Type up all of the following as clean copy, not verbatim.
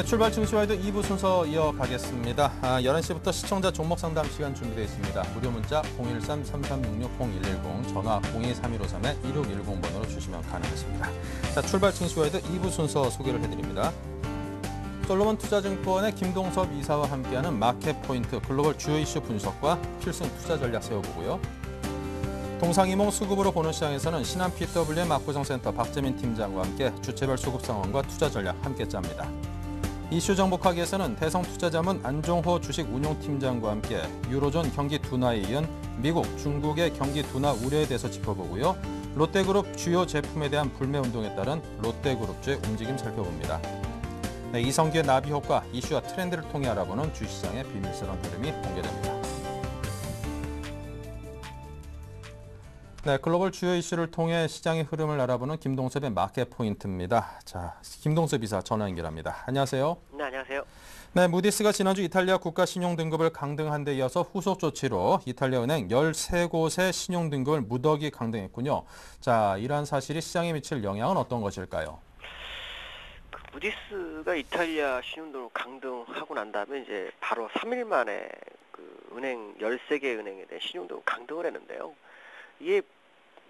출발 증시와이드 2부 순서 이어가겠습니다. 11시부터 시청자 종목 상담 시간 준비되어 있습니다. 무료 문자 013-3366-0110, 전화 023153-2610번으로 주시면 가능하십니다. 자, 출발 증시와이드 2부 순서 소개를 해드립니다. 솔로몬 투자증권의 김동섭 이사와 함께하는 마켓포인트 글로벌 주요 이슈 분석과 필승 투자 전략 세워보고요. 동상이몽 수급으로 보는 시장에서는 신한 PWM 압구정센터 박재민 팀장과 함께 주체별 수급 상황과 투자 전략 함께 짭니다. 이슈 정복하기에서는 대성투자자문 안종호 주식운용팀장과 함께 유로존 경기 둔화에 이은 미국, 중국의 경기 둔화 우려에 대해서 짚어보고요. 롯데그룹 주요 제품에 대한 불매 운동에 따른 롯데그룹주의 움직임 살펴봅니다. 네, 이성기의 나비 효과, 이슈와 트렌드를 통해 알아보는 주시장의 비밀스러운 흐름이 공개됩니다. 네, 글로벌 주요 이슈를 통해 시장의 흐름을 알아보는 김동섭의 마켓 포인트입니다. 자, 김동섭 이사 전화 연결합니다. 안녕하세요. 네, 안녕하세요. 네, 무디스가 지난주 이탈리아 국가 신용 등급을 강등한 데 이어서 후속 조치로 이탈리아 은행 13곳의 신용 등급을 무더기 강등했군요. 자, 이러한 사실이 시장에 미칠 영향은 어떤 것일까요? 무디스가 이탈리아 신용등급 강등하고 난 다음에 이제 바로 3일 만에 은행 13개 은행에 대한 신용등급 강등을 했는데요. 이게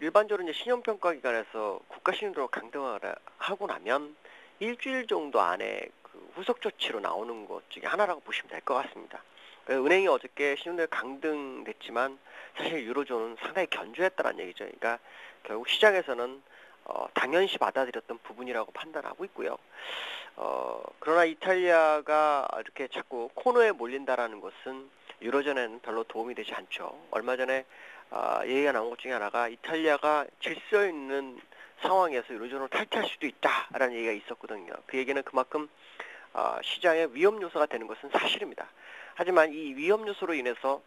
일반적으로 이제 신용평가기관에서 국가신용등급 강등을 하고 나면 일주일 정도 안에 후속 조치로 나오는 것 중에 하나라고 보시면 될 것 같습니다. 은행이 어저께 신용등급 강등됐지만 사실 유로존은 상당히 견조했다는 얘기죠. 그러니까 결국 시장에서는 당연시 받아들였던 부분이라고 판단하고 있고요. 그러나 이탈리아가 이렇게 자꾸 코너에 몰린다라는 것은 유로존에는 별로 도움이 되지 않죠. 얼마 전에 얘기가 나온 것 중에 하나가 이탈리아가 질서 있는 상황에서 유로존을 탈퇴할 수도 있다라는 얘기가 있었거든요. 그 얘기는 그만큼 시장의 위험 요소가 되는 것은 사실입니다. 하지만 이 위험 요소로 인해서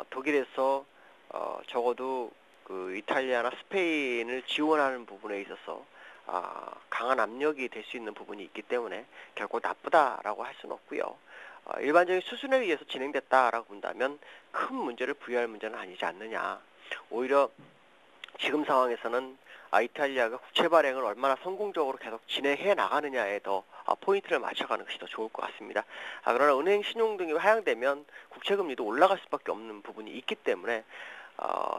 독일에서 적어도 이탈리아나 스페인을 지원하는 부분에 있어서 강한 압력이 될 수 있는 부분이 있기 때문에 결코 나쁘다라고 할 수는 없고요. 일반적인 수순에 의해서 진행됐다라고 본다면 큰 문제를 부여할 문제는 아니지 않느냐. 오히려 지금 상황에서는 이탈리아가 국채 발행을 얼마나 성공적으로 계속 진행해 나가느냐에 더 포인트를 맞춰가는 것이 더 좋을 것 같습니다. 그러나 은행 신용 등이 하향되면 국채 금리도 올라갈 수밖에 없는 부분이 있기 때문에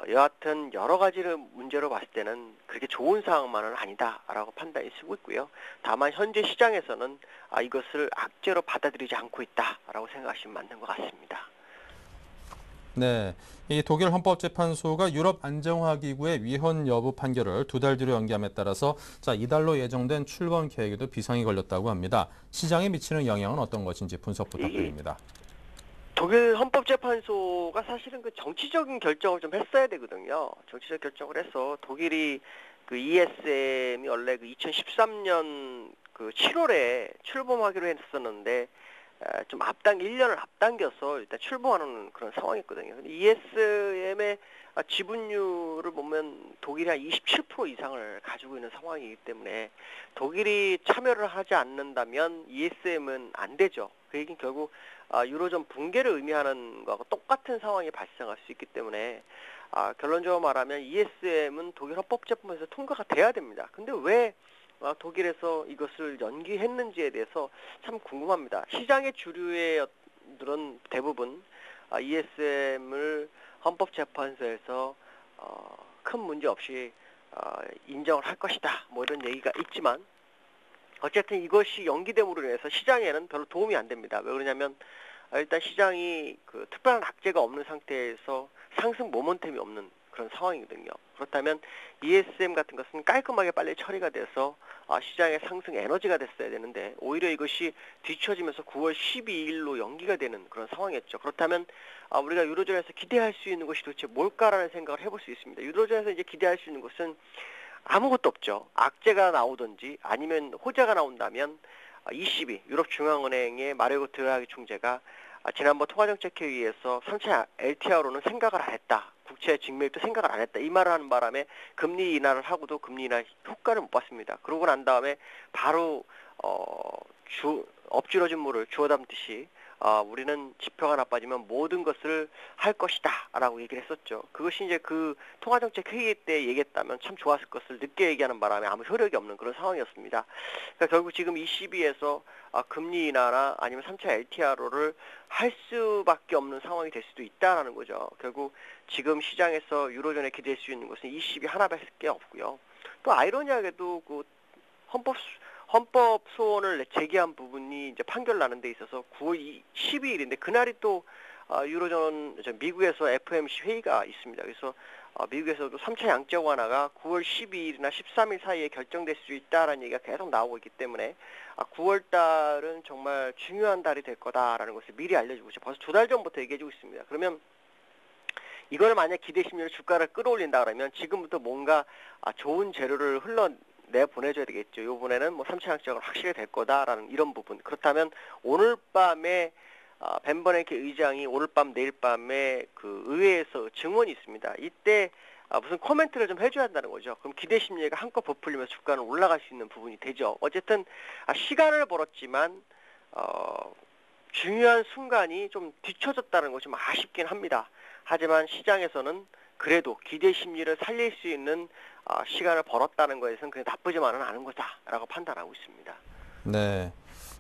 여하튼 여러 가지를 문제로 봤을 때는 그렇게 좋은 상황만은 아니다라고 판단이 쓰고 있고요. 다만 현재 시장에서는 이것을 악재로 받아들이지 않고 있다라고 생각하시면 맞는 것 같습니다. 네, 이 독일 헌법재판소가 유럽 안정화기구의 위헌 여부 판결을 2달 뒤로 연기함에 따라서 이달로 예정된 출범 계획에도 비상이 걸렸다고 합니다. 시장에 미치는 영향은 어떤 것인지 분석 부탁드립니다. 독일 헌법재판소가 사실은 정치적인 결정을 좀 했어야 되거든요. 정치적 결정을 해서 독일이 ESM이 원래 2013년 7월에 출범하기로 했었는데 좀 1년을 앞당겨서 일단 출범하는 그런 상황이었거든요. 근데 ESM의 지분율을 보면 독일이 한 27% 이상을 가지고 있는 상황이기 때문에 독일이 참여를 하지 않는다면 ESM은 안 되죠. 그 얘기는 결국 유로존 붕괴를 의미하는 것과 똑같은 상황이 발생할 수 있기 때문에 결론적으로 말하면 ESM은 독일 헌법재판소에서 통과가 돼야 됩니다. 근데 왜 독일에서 이것을 연기했는지에 대해서 참 궁금합니다. 시장의 주류들은 대부분 ESM을 헌법재판소에서 큰 문제 없이 인정을 할 것이다. 뭐 이런 얘기가 있지만 어쨌든 이것이 연기됨으로 인해서 시장에는 별로 도움이 안 됩니다. 왜 그러냐면 일단 시장이 특별한 악재가 없는 상태에서 상승 모멘텀이 없는 그런 상황이거든요. 그렇다면 ESM 같은 것은 깔끔하게 빨리 처리가 돼서 시장의 상승 에너지가 됐어야 되는데 오히려 이것이 뒤처지면서 9월 12일로 연기가 되는 그런 상황이었죠. 그렇다면 우리가 유로존에서 기대할 수 있는 것이 도대체 뭘까라는 생각을 해볼 수 있습니다. 유로존에서 이제 기대할 수 있는 것은 아무것도 없죠. 악재가 나오든지 아니면 호재가 나온다면 ECB, 유럽중앙은행의 마리오 드라기 총재가 지난번 통화정책회의에서 3차 LTR로는 생각을 안 했다. 국채 직매입도 생각을 안 했다. 이 말을 하는 바람에 금리 인하를 하고도 금리 인하 효과를 못 봤습니다. 그러고 난 다음에 바로 엎질러진 물을 주워 담듯이 우리는 지표가 나빠지면 모든 것을 할 것이다라고 얘기를 했었죠. 그것이 이제 그 통화정책 회의 때 얘기했다면 참 좋았을 것을 늦게 얘기하는 바람에 아무 효력이 없는 그런 상황이었습니다. 그러니까 결국 지금 ECB에서 금리 인하나 아니면 3차 LTRO를 할 수밖에 없는 상황이 될 수도 있다라는 거죠. 결국 지금 시장에서 유로존에 기댈 수 있는 것은 ECB 하나밖에 없고요. 또 아이러니하게도 그 헌법 소원을 제기한 부분이 이제 판결 나는 데 있어서 9월 12일인데 그날이 또 미국에서 FOMC 회의가 있습니다. 그래서 미국에서도 3차 양적 완화가 9월 12일이나 13일 사이에 결정될 수 있다라는 얘기가 계속 나오고 있기 때문에 9월 달은 정말 중요한 달이 될 거다라는 것을 미리 알려주고 있어요. 벌써 2달 전부터 얘기해주고 있습니다. 그러면 이걸 만약 기대 심리로 주가를 끌어올린다 그러면 지금부터 뭔가 좋은 재료를 내보내줘야 되겠죠. 이번에는 뭐 3차 양적은 확실히 될 거다라는 이런 부분. 그렇다면 오늘 밤에 벤 버냉키 의장이 오늘 밤 내일 밤에 그 의회에서 증언이 있습니다. 이때 무슨 코멘트를 좀 해줘야 한다는 거죠. 그럼 기대 심리가 한껏 부풀리면서 주가는 올라갈 수 있는 부분이 되죠. 어쨌든 시간을 벌었지만 중요한 순간이 좀 뒤쳐졌다는 것이 좀 아쉽긴 합니다. 하지만 시장에서는 그래도 기대 심리를 살릴 수 있는 시간을 벌었다는 것에서는 그냥 나쁘지만은 않은 거다라고 판단하고 있습니다. 네.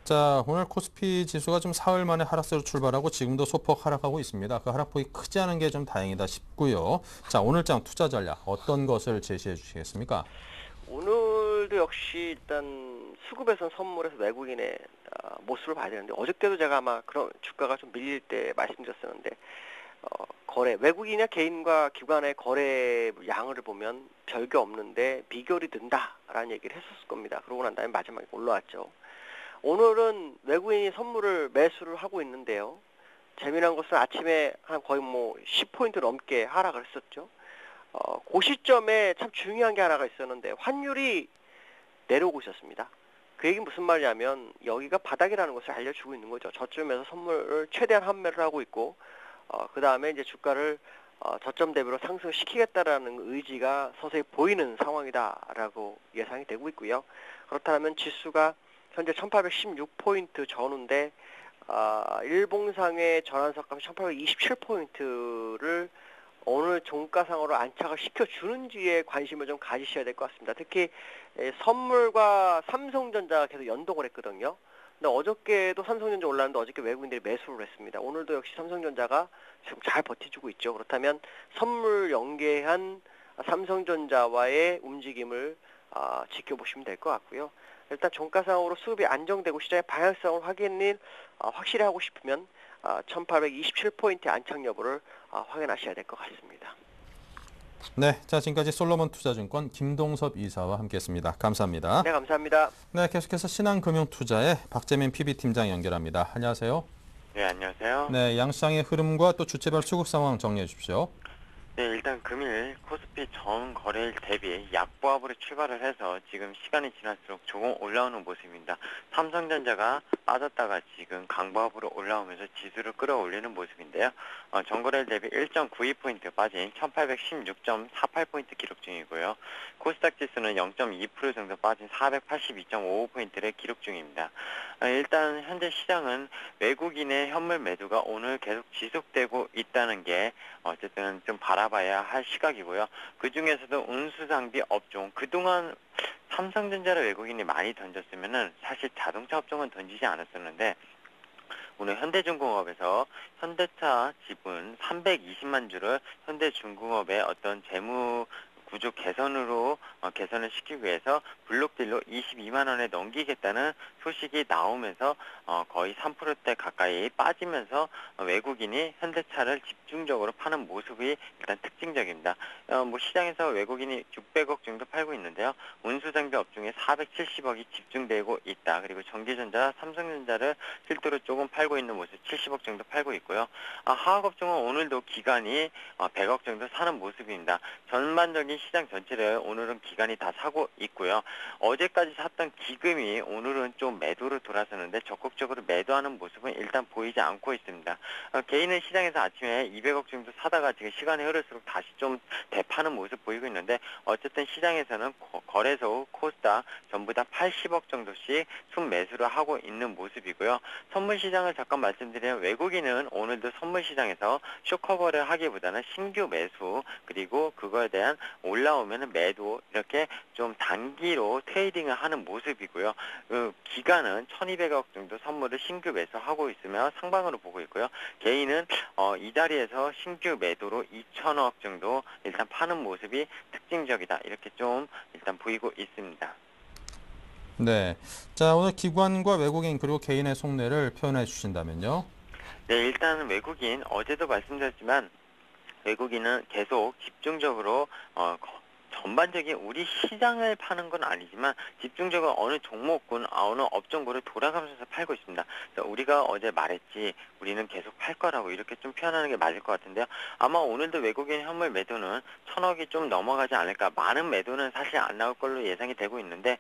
자, 오늘 코스피 지수가 좀 사흘 만에 하락세로 출발하고 지금도 소폭 하락하고 있습니다. 그 하락폭이 크지 않은 게 좀 다행이다 싶고요. 자, 오늘장 투자 전략 어떤 것을 제시해 주시겠습니까? 오늘도 역시 일단 수급에선 선물에서 외국인의 모습을 봐야 되는데 어저께도 제가 아마 그런 주가가 좀 밀릴 때 말씀드렸었는데 외국인이나 개인과 기관의 거래 양을 보면 별게 없는데 비결이 든다라는 얘기를 했었을 겁니다. 그러고 난 다음에 마지막에 올라왔죠. 오늘은 외국인이 선물을 매수를 하고 있는데요. 재미난 것은 아침에 한 거의 10포인트 넘게 하락을 했었죠. 그 시점에 참 중요한 게 하나가 있었는데 환율이 내려오고 있었습니다. 그 얘기는 무슨 말이냐면 여기가 바닥이라는 것을 알려주고 있는 거죠. 저점에서 선물을 최대한 환매를 하고 있고 그 다음에 이제 주가를 저점 대비로 상승시키겠다라는 의지가 서서히 보이는 상황이다라고 예상이 되고 있고요. 그렇다면 지수가 현재 1816포인트 전후인데 일봉상의 전환석값 1827포인트를 오늘 종가상으로 안착을 시켜주는지에 관심을 좀 가지셔야 될 것 같습니다. 특히 선물과 삼성전자가 계속 연동을 했거든요. 근데 어저께도 삼성전자 올랐는데 어저께 외국인들이 매수를 했습니다. 오늘도 역시 삼성전자가 지금 잘 버텨주고 있죠. 그렇다면 선물 연계한 삼성전자와의 움직임을 지켜보시면 될 것 같고요. 일단 종가상으로 수급이 안정되고 시장의 방향성을 확실히 하고 싶으면 1827포인트 안착 여부를 확인하셔야 될 것 같습니다. 네, 자 지금까지 솔로몬 투자증권 김동섭 이사와 함께했습니다. 감사합니다. 네, 감사합니다. 네, 계속해서 신한금융투자의 박재민 PB팀장 연결합니다. 안녕하세요. 네, 안녕하세요. 네, 양시장의 흐름과 또 주체별 수급 상황 정리해 주십시오. 네, 일단 금일 코스피 전 거래일 대비 약보합으로 출발을 해서 지금 시간이 지날수록 조금 올라오는 모습입니다. 삼성전자가 빠졌다가 지금 강보합으로 올라오면서 지수를 끌어올리는 모습인데요. 전 거래일 대비 1.92포인트 빠진 1816.48포인트 기록 중이고요. 코스닥 지수는 0.2% 정도 빠진 482.55포인트를 기록 중입니다. 일단 현재 시장은 외국인의 현물 매도가 오늘 계속 지속되고 있다는 게 어쨌든 좀 바라봐야 할 시각이고요. 그 중에서도 운수장비 업종, 그동안 삼성전자를 외국인이 많이 던졌으면은 사실 자동차 업종은 던지지 않았었는데 오늘 현대중공업에서 현대차 지분 320만 주를 현대중공업의 어떤 재무 구조 개선으로 개선을 시키기 위해서 블록딜로 22만 원에 넘기겠다는 소식이 나오면서 거의 3%대 가까이 빠지면서 외국인이 현대차를 집중적으로 파는 모습이 일단 특징적입니다. 시장에서 외국인이 600억 정도 팔고 있는데요. 운수장비 업종에 470억이 집중되고 있다. 그리고 전기전자, 삼성전자를 필두로 조금 팔고 있는 모습 70억 정도 팔고 있고요. 화학업종은 오늘도 기관이 100억 정도 사는 모습입니다. 전반적인 시장 전체를 오늘은 기관이 다 사고 있고요. 어제까지 샀던 기금이 오늘은 좀 매도로 돌아서는데 적극적으로 매도하는 모습은 일단 보이지 않고 있습니다. 개인은 시장에서 아침에 200억 정도 사다가 지금 시간이 흐를수록 다시 좀 되파는 모습 보이고 있는데 어쨌든 시장에서는 거래소, 코스닥 전부 다 80억 정도씩 순매수를 하고 있는 모습이고요. 선물 시장을 잠깐 말씀드리면 외국인은 오늘도 선물 시장에서 쇼커버를 하기보다는 신규 매수 그리고 그거에 대한 올라오면 매도 이렇게 좀 단기로 트레이딩을 하는 모습이고요. 기간은 1200억 정도 선물을 신규 매수하고 있으며 상방으로 보고 있고요. 개인은 이 자리에서 신규 매도로 2000억 정도 일단 파는 모습이 특징적이다. 이렇게 좀 일단 보이고 있습니다. 네. 자, 오늘 기관과 외국인 그리고 개인의 속내를 표현해 주신다면요. 네, 일단은 외국인 어제도 말씀드렸지만 외국인은 계속 집중적으로 전반적인 우리 시장을 파는 건 아니지만 집중적으로 어느 종목군, 어느 업종군을 돌아가면서 팔고 있습니다. 우리가 어제 말했지 우리는 계속 팔 거라고 이렇게 좀 표현하는 게 맞을 것 같은데요. 아마 오늘도 외국인 현물 매도는 1000억이 좀 넘어가지 않을까. 많은 매도는 사실 안 나올 걸로 예상이 되고 있는데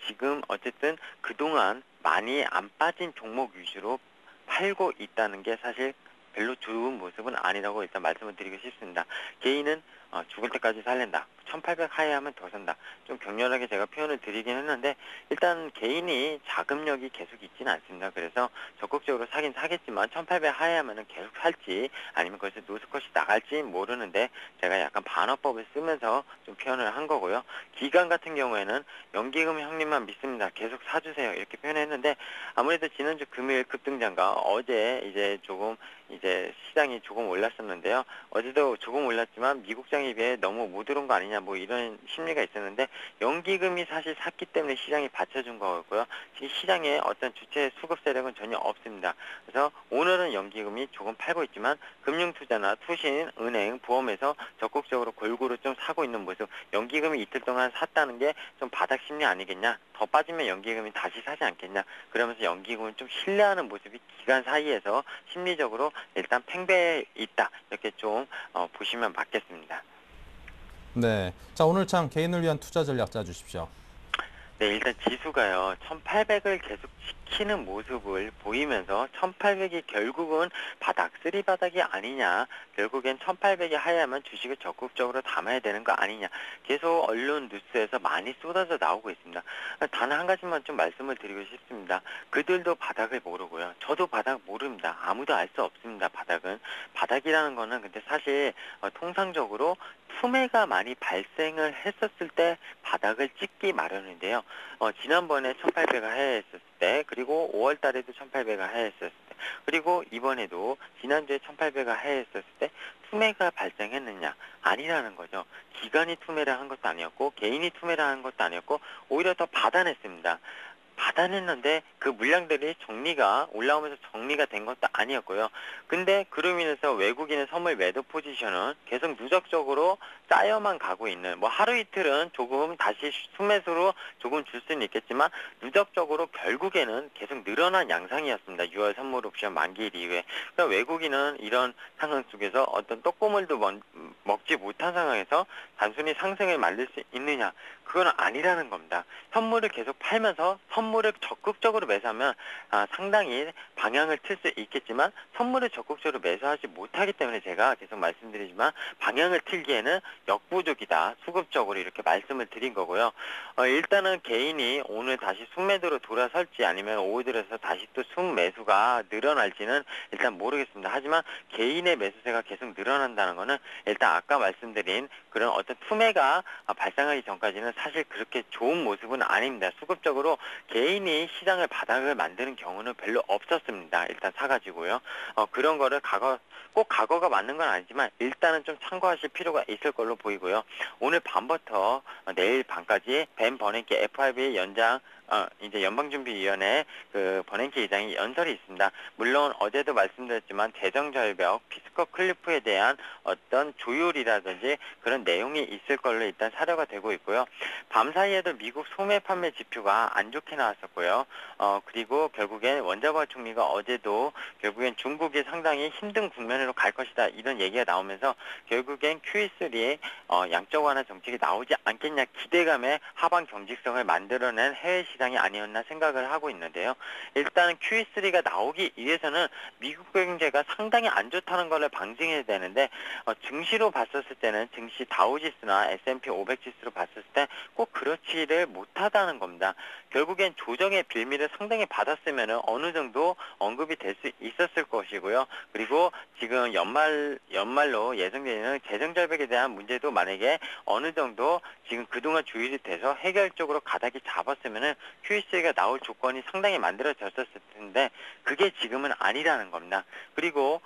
지금 어쨌든 그동안 많이 안 빠진 종목 위주로 팔고 있다는 게 사실 별로 좋은 모습은 아니라고 일단 말씀을 드리고 싶습니다. 개인은 죽을 때까지 살린다. 1800 하에 하면 더 산다. 좀 격렬하게 제가 표현을 드리긴 했는데 일단 개인이 자금력이 계속 있지는 않습니다. 그래서 적극적으로 사긴 사겠지만 1800 하에 하면은 계속 살지 아니면 거기서 노스컷이 나갈지 모르는데 제가 약간 반어법을 쓰면서 좀 표현을 한 거고요. 기간 같은 경우에는 연기금 형님만 믿습니다. 계속 사주세요. 이렇게 표현했는데 아무래도 지난주 금요일 급등장과 어제 이제 조금 시장이 조금 올랐었는데요. 어제도 조금 올랐지만 미국장에 비해 너무 못 오른 거 아니냐 뭐 이런 심리가 있었는데 연기금이 사실 샀기 때문에 시장이 받쳐준 거고요. 지금 시장에 어떤 주체 수급 세력은 전혀 없습니다. 그래서 오늘은 연기금이 조금 팔고 있지만 금융투자나 투신, 은행, 보험에서 적극적으로 골고루 좀 사고 있는 모습. 연기금이 이틀 동안 샀다는 게 좀 바닥 심리 아니겠냐? 더 빠지면 연기금이 다시 사지 않겠냐? 그러면서 연기금을 좀 신뢰하는 모습이 기간 사이에서 심리적으로 일단 팽배해 있다. 이렇게 좀 보시면 맞겠습니다. 네. 자, 오늘 장 개인을 위한 투자 전략 짜주십시오. 네, 일단 지수가요, 1800을 계속 지키는 모습을 보이면서 1800이 결국은 바닥, 쓰리바닥이 아니냐, 결국엔 1800이 하야면 주식을 적극적으로 담아야 되는 거 아니냐, 계속 언론 뉴스에서 많이 쏟아져 나오고 있습니다. 단 한 가지만 좀 말씀을 드리고 싶습니다. 그들도 바닥을 모르고요. 저도 바닥 모릅니다. 아무도 알 수 없습니다. 바닥은. 바닥이라는 거는 근데 사실 통상적으로 투매가 많이 발생을 했었을 때 바닥을 찍기 마련인데요. 지난번에 1800을 하야했었을 때, 그리고 5월 달에도 1800을 하야했었을 때, 그리고 이번에도 지난주에 1800을 하야했었을 때 투매가 발생했느냐? 아니라는 거죠. 기관이 투매를 한 것도 아니었고 개인이 투매를 한 것도 아니었고 오히려 더 받아냈습니다. 받아냈는데 그 물량들이 정리가 올라오면서 정리가 된 것도 아니었고요. 근데 그로 인해서 외국인의 선물 매도 포지션은 계속 누적적으로 쌓여만 가고 있는, 뭐 하루 이틀은 조금 다시 순매수로 조금 줄 수는 있겠지만 누적적으로 결국에는 계속 늘어난 양상이었습니다. 6월 선물 옵션 만기일 이후에. 그러니까 외국인은 이런 상황 속에서 어떤 떡고물도 먹지 못한 상황에서 단순히 상승을 만들 수 있느냐, 그건 아니라는 겁니다. 선물을 계속 팔면서 선물을 적극적으로 매수하면 상당히 방향을 틀 수 있겠지만 선물을 적극적으로 매수하지 못하기 때문에 제가 계속 말씀드리지만 방향을 틀기에는 역부족이다. 수급적으로 이렇게 말씀을 드린 거고요. 일단은 개인이 오늘 다시 순매도로 돌아설지 아니면 오후 들어서 다시 또 순매수가 늘어날지는 일단 모르겠습니다. 하지만 개인의 매수세가 계속 늘어난다는 거는 일단 아까 말씀드린 그런 어떤 투매가 발생하기 전까지는 사실 그렇게 좋은 모습은 아닙니다. 수급적으로 개인이 시장을 바닥을 만드는 경우는 별로 없었습니다. 일단 사가지고요. 그런 거를 꼭 과거가 맞는 건 아니지만 일단은 좀 참고하실 필요가 있을 걸로 보이고요. 오늘 밤부터 내일 밤까지 벤 버냉키 FRB 연장 이제 연방준비위원회 그 버냉키 의장이 연설이 있습니다. 물론 어제도 말씀드렸지만 재정절벽, 피스커 클리프에 대한 어떤 조율이라든지 그런 내용이 있을 걸로 일단 사료가 되고 있고요. 밤 사이에도 미국 소매 판매 지표가 안 좋게 나왔었고요. 그리고 결국엔 원자과 총리가 어제도 결국엔 중국이 상당히 힘든 국면으로 갈 것이다 이런 얘기가 나오면서 결국엔 QE3의 양적 완화 정책이 나오지 않겠냐 기대감에 하방 경직성을 만들어낸 해외 시장이 아니었나 생각을 하고 있는데요. 일단 QE3가 나오기 위해서는 미국 경제가 상당히 안 좋다는 것을 방증해야 되는데 증시로 봤었을 때는 증시 다우지수나 S&P 500 지수로 봤을 때 꼭 그렇지를 못하다는 겁니다. 결국엔 조정의 빌미를 상당히 받았으면 어느 정도 언급이 될 수 있었을 것이고요. 그리고 지금 연말로 예정되는 재정절벽에 대한 문제도 만약에 어느 정도 지금 그동안 조율이 돼서 해결적으로 가닥이 잡았으면은 QE3가 나올 조건이 상당히 만들어졌었을 텐데 그게 지금은 아니라는 겁니다. 그리고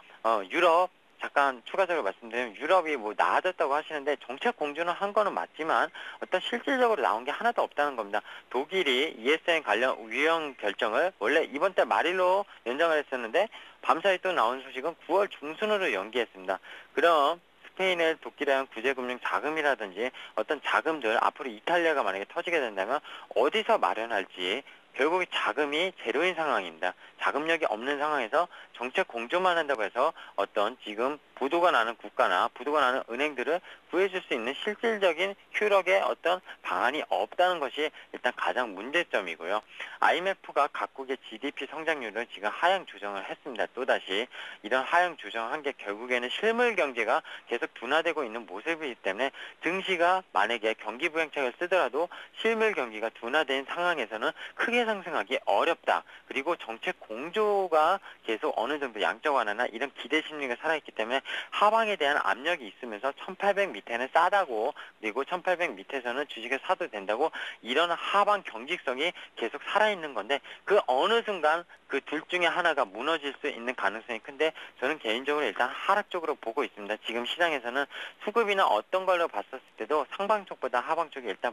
유럽 잠깐 추가적으로 말씀드리면 유럽이 뭐 나아졌다고 하시는데 정책 공조는 한 거는 맞지만 어떤 실질적으로 나온 게 하나도 없다는 겁니다. 독일이 ESM 관련 유형 결정을 원래 이번 달 말일로 연장을 했었는데 밤사이 또 나온 소식은 9월 중순으로 연기했습니다. 그럼 스페인의 독일의 구제금융 자금이라든지 어떤 자금들 앞으로 이탈리아가 만약에 터지게 된다면 어디서 마련할지 결국에 자금이 제로인 상황입니다. 자금력이 없는 상황에서 정책 공조만 한다고 해서 어떤 지금 부도가 나는 국가나 부도가 나는 은행들을 구해줄 수 있는 실질적인 효력의 어떤 방안이 없다는 것이 일단 가장 문제점이고요. IMF가 각국의 GDP 성장률을 지금 하향 조정을 했습니다. 또다시 이런 하향 조정한 게 결국에는 실물 경제가 계속 둔화되고 있는 모습이기 때문에 증시가 만약에 경기 부양책을 쓰더라도 실물 경기가 둔화된 상황에서는 크게 상승하기 어렵다. 그리고 정책 공조가 계속 어느 정도 양적 완화나 이런 기대 심리가 살아있기 때문에 하방에 대한 압력이 있으면서 1800 밑에는 싸다고 그리고 1800 밑에서는 주식을 사도 된다고 이런 하방 경직성이 계속 살아있는 건데 그 어느 순간 그 둘 중에 하나가 무너질 수 있는 가능성이 큰데 저는 개인적으로 일단 하락 쪽으로 보고 있습니다. 지금 시장에서는 수급이나 어떤 걸로 봤었을 때도 상방 쪽보다 하방 쪽이 일단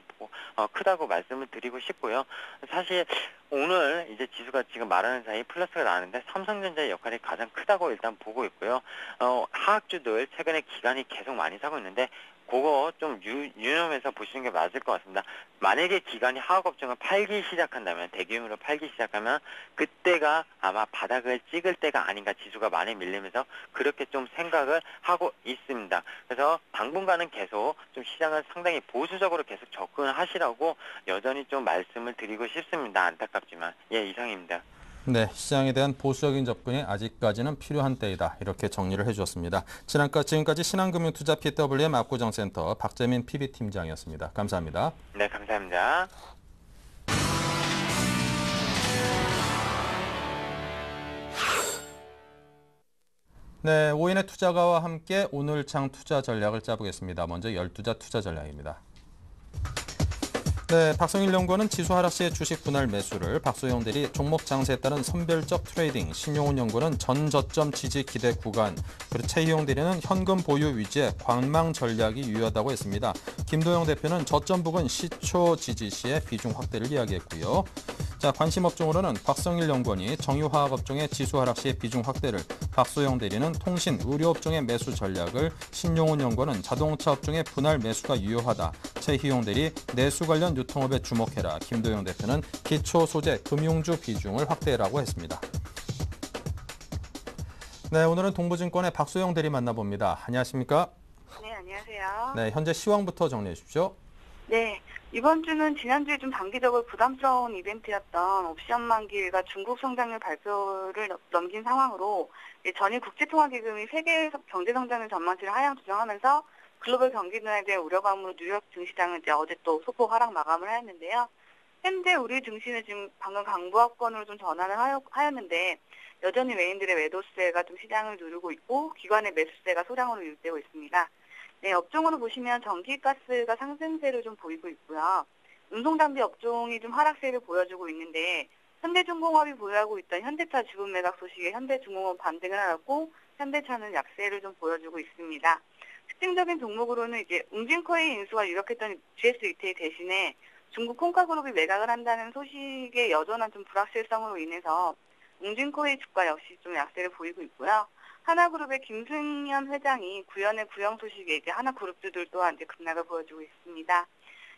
크다고 말씀을 드리고 싶고요. 사실 오늘 이제 지수가 지금 말하는 사이 플러스가 나는데 삼성전자의 역할이 가장 크다고 일단 보고 있고요. 하락주들 최근에 기관이 계속 많이 사고 있는데 그거 좀 유념해서 보시는 게 맞을 것 같습니다. 만약에 기관이 하락업종을 팔기 시작한다면 대규모로 팔기 시작하면 그때가 아마 바닥을 찍을 때가 아닌가 지수가 많이 밀리면서 그렇게 좀 생각을 하고 있습니다. 그래서 당분간은 계속 좀 시장을 상당히 보수적으로 계속 접근하시라고 여전히 좀 말씀을 드리고 싶습니다. 안타깝지만 이상입니다. 네, 시장에 대한 보수적인 접근이 아직까지는 필요한 때이다. 이렇게 정리를 해주었습니다. 지금까지 신한금융투자 PWM 압구정센터 박재민 PB팀장이었습니다. 감사합니다. 네, 감사합니다. 네, 오인의 투자가와 함께 오늘장 투자 전략을 짜보겠습니다. 먼저 열두자 투자 전략입니다. 네, 박성일 연구원은 지수 하락 시의 주식 분할 매수를, 박소영 대리 종목 장세에 따른 선별적 트레이딩, 신용훈 연구원은 전저점 지지 기대 구간, 그리고 최희용 대리는 현금 보유 위주의 관망 전략이 유효하다고 했습니다. 김도영 대표는 저점 부근 시초 지지 시의 비중 확대를 이야기했고요. 자, 관심 업종으로는 박성일 연구원이 정유화학 업종의 지수 하락 시의 비중 확대를, 박소영 대리는 통신, 의료 업종의 매수 전략을, 신용훈 연구원은 자동차 업종의 분할 매수가 유효하다. 최희용 대리 내수 관련 유통업에 주목해라. 김도영 대표는 기초 소재, 금융주 비중을 확대라고 했습니다. 네, 오늘은 동부증권의 박소영 대리 만나봅니다. 안녕하십니까? 네, 안녕하세요. 네, 현재 시황부터 정리해 주십시오. 네, 이번 주는 지난주에 좀 단기적으로 부담스러운 이벤트였던 옵션 만기일과 중국 성장률 발표를 넘긴 상황으로 전일 국제통화기금이 세계 경제 성장률 전망치를 하향 조정하면서 글로벌 경기 둔화에 대한 우려감으로 뉴욕 증시장은 어제 또 소폭 하락 마감을 하였는데요. 현재 우리 증시는 지금 방금 강보합권으로 좀 전환을 하였는데 여전히 외인들의 매도세가 좀 시장을 누르고 있고 기관의 매수세가 소량으로 유입되고 있습니다. 네, 업종으로 보시면 전기가스가 상승세를 좀 보이고 있고요. 운송장비 업종이 좀 하락세를 보여주고 있는데 현대중공업이 보유하고 있던 현대차 주분 매각 소식에 현대중공업 반등을 하였고 현대차는 약세를 좀 보여주고 있습니다. 특징적인 종목으로는 이제 웅진코의 인수가 유력했던 GS 리테일 대신에 중국 콩카그룹이 매각을 한다는 소식의 여전한 좀 불확실성으로 인해서 웅진코의 주가 역시 좀 약세를 보이고 있고요. 하나그룹의 김승현 회장이 구연의 구형 소식에 이제 하나그룹주들 또한 이제 급락을 보여주고 있습니다.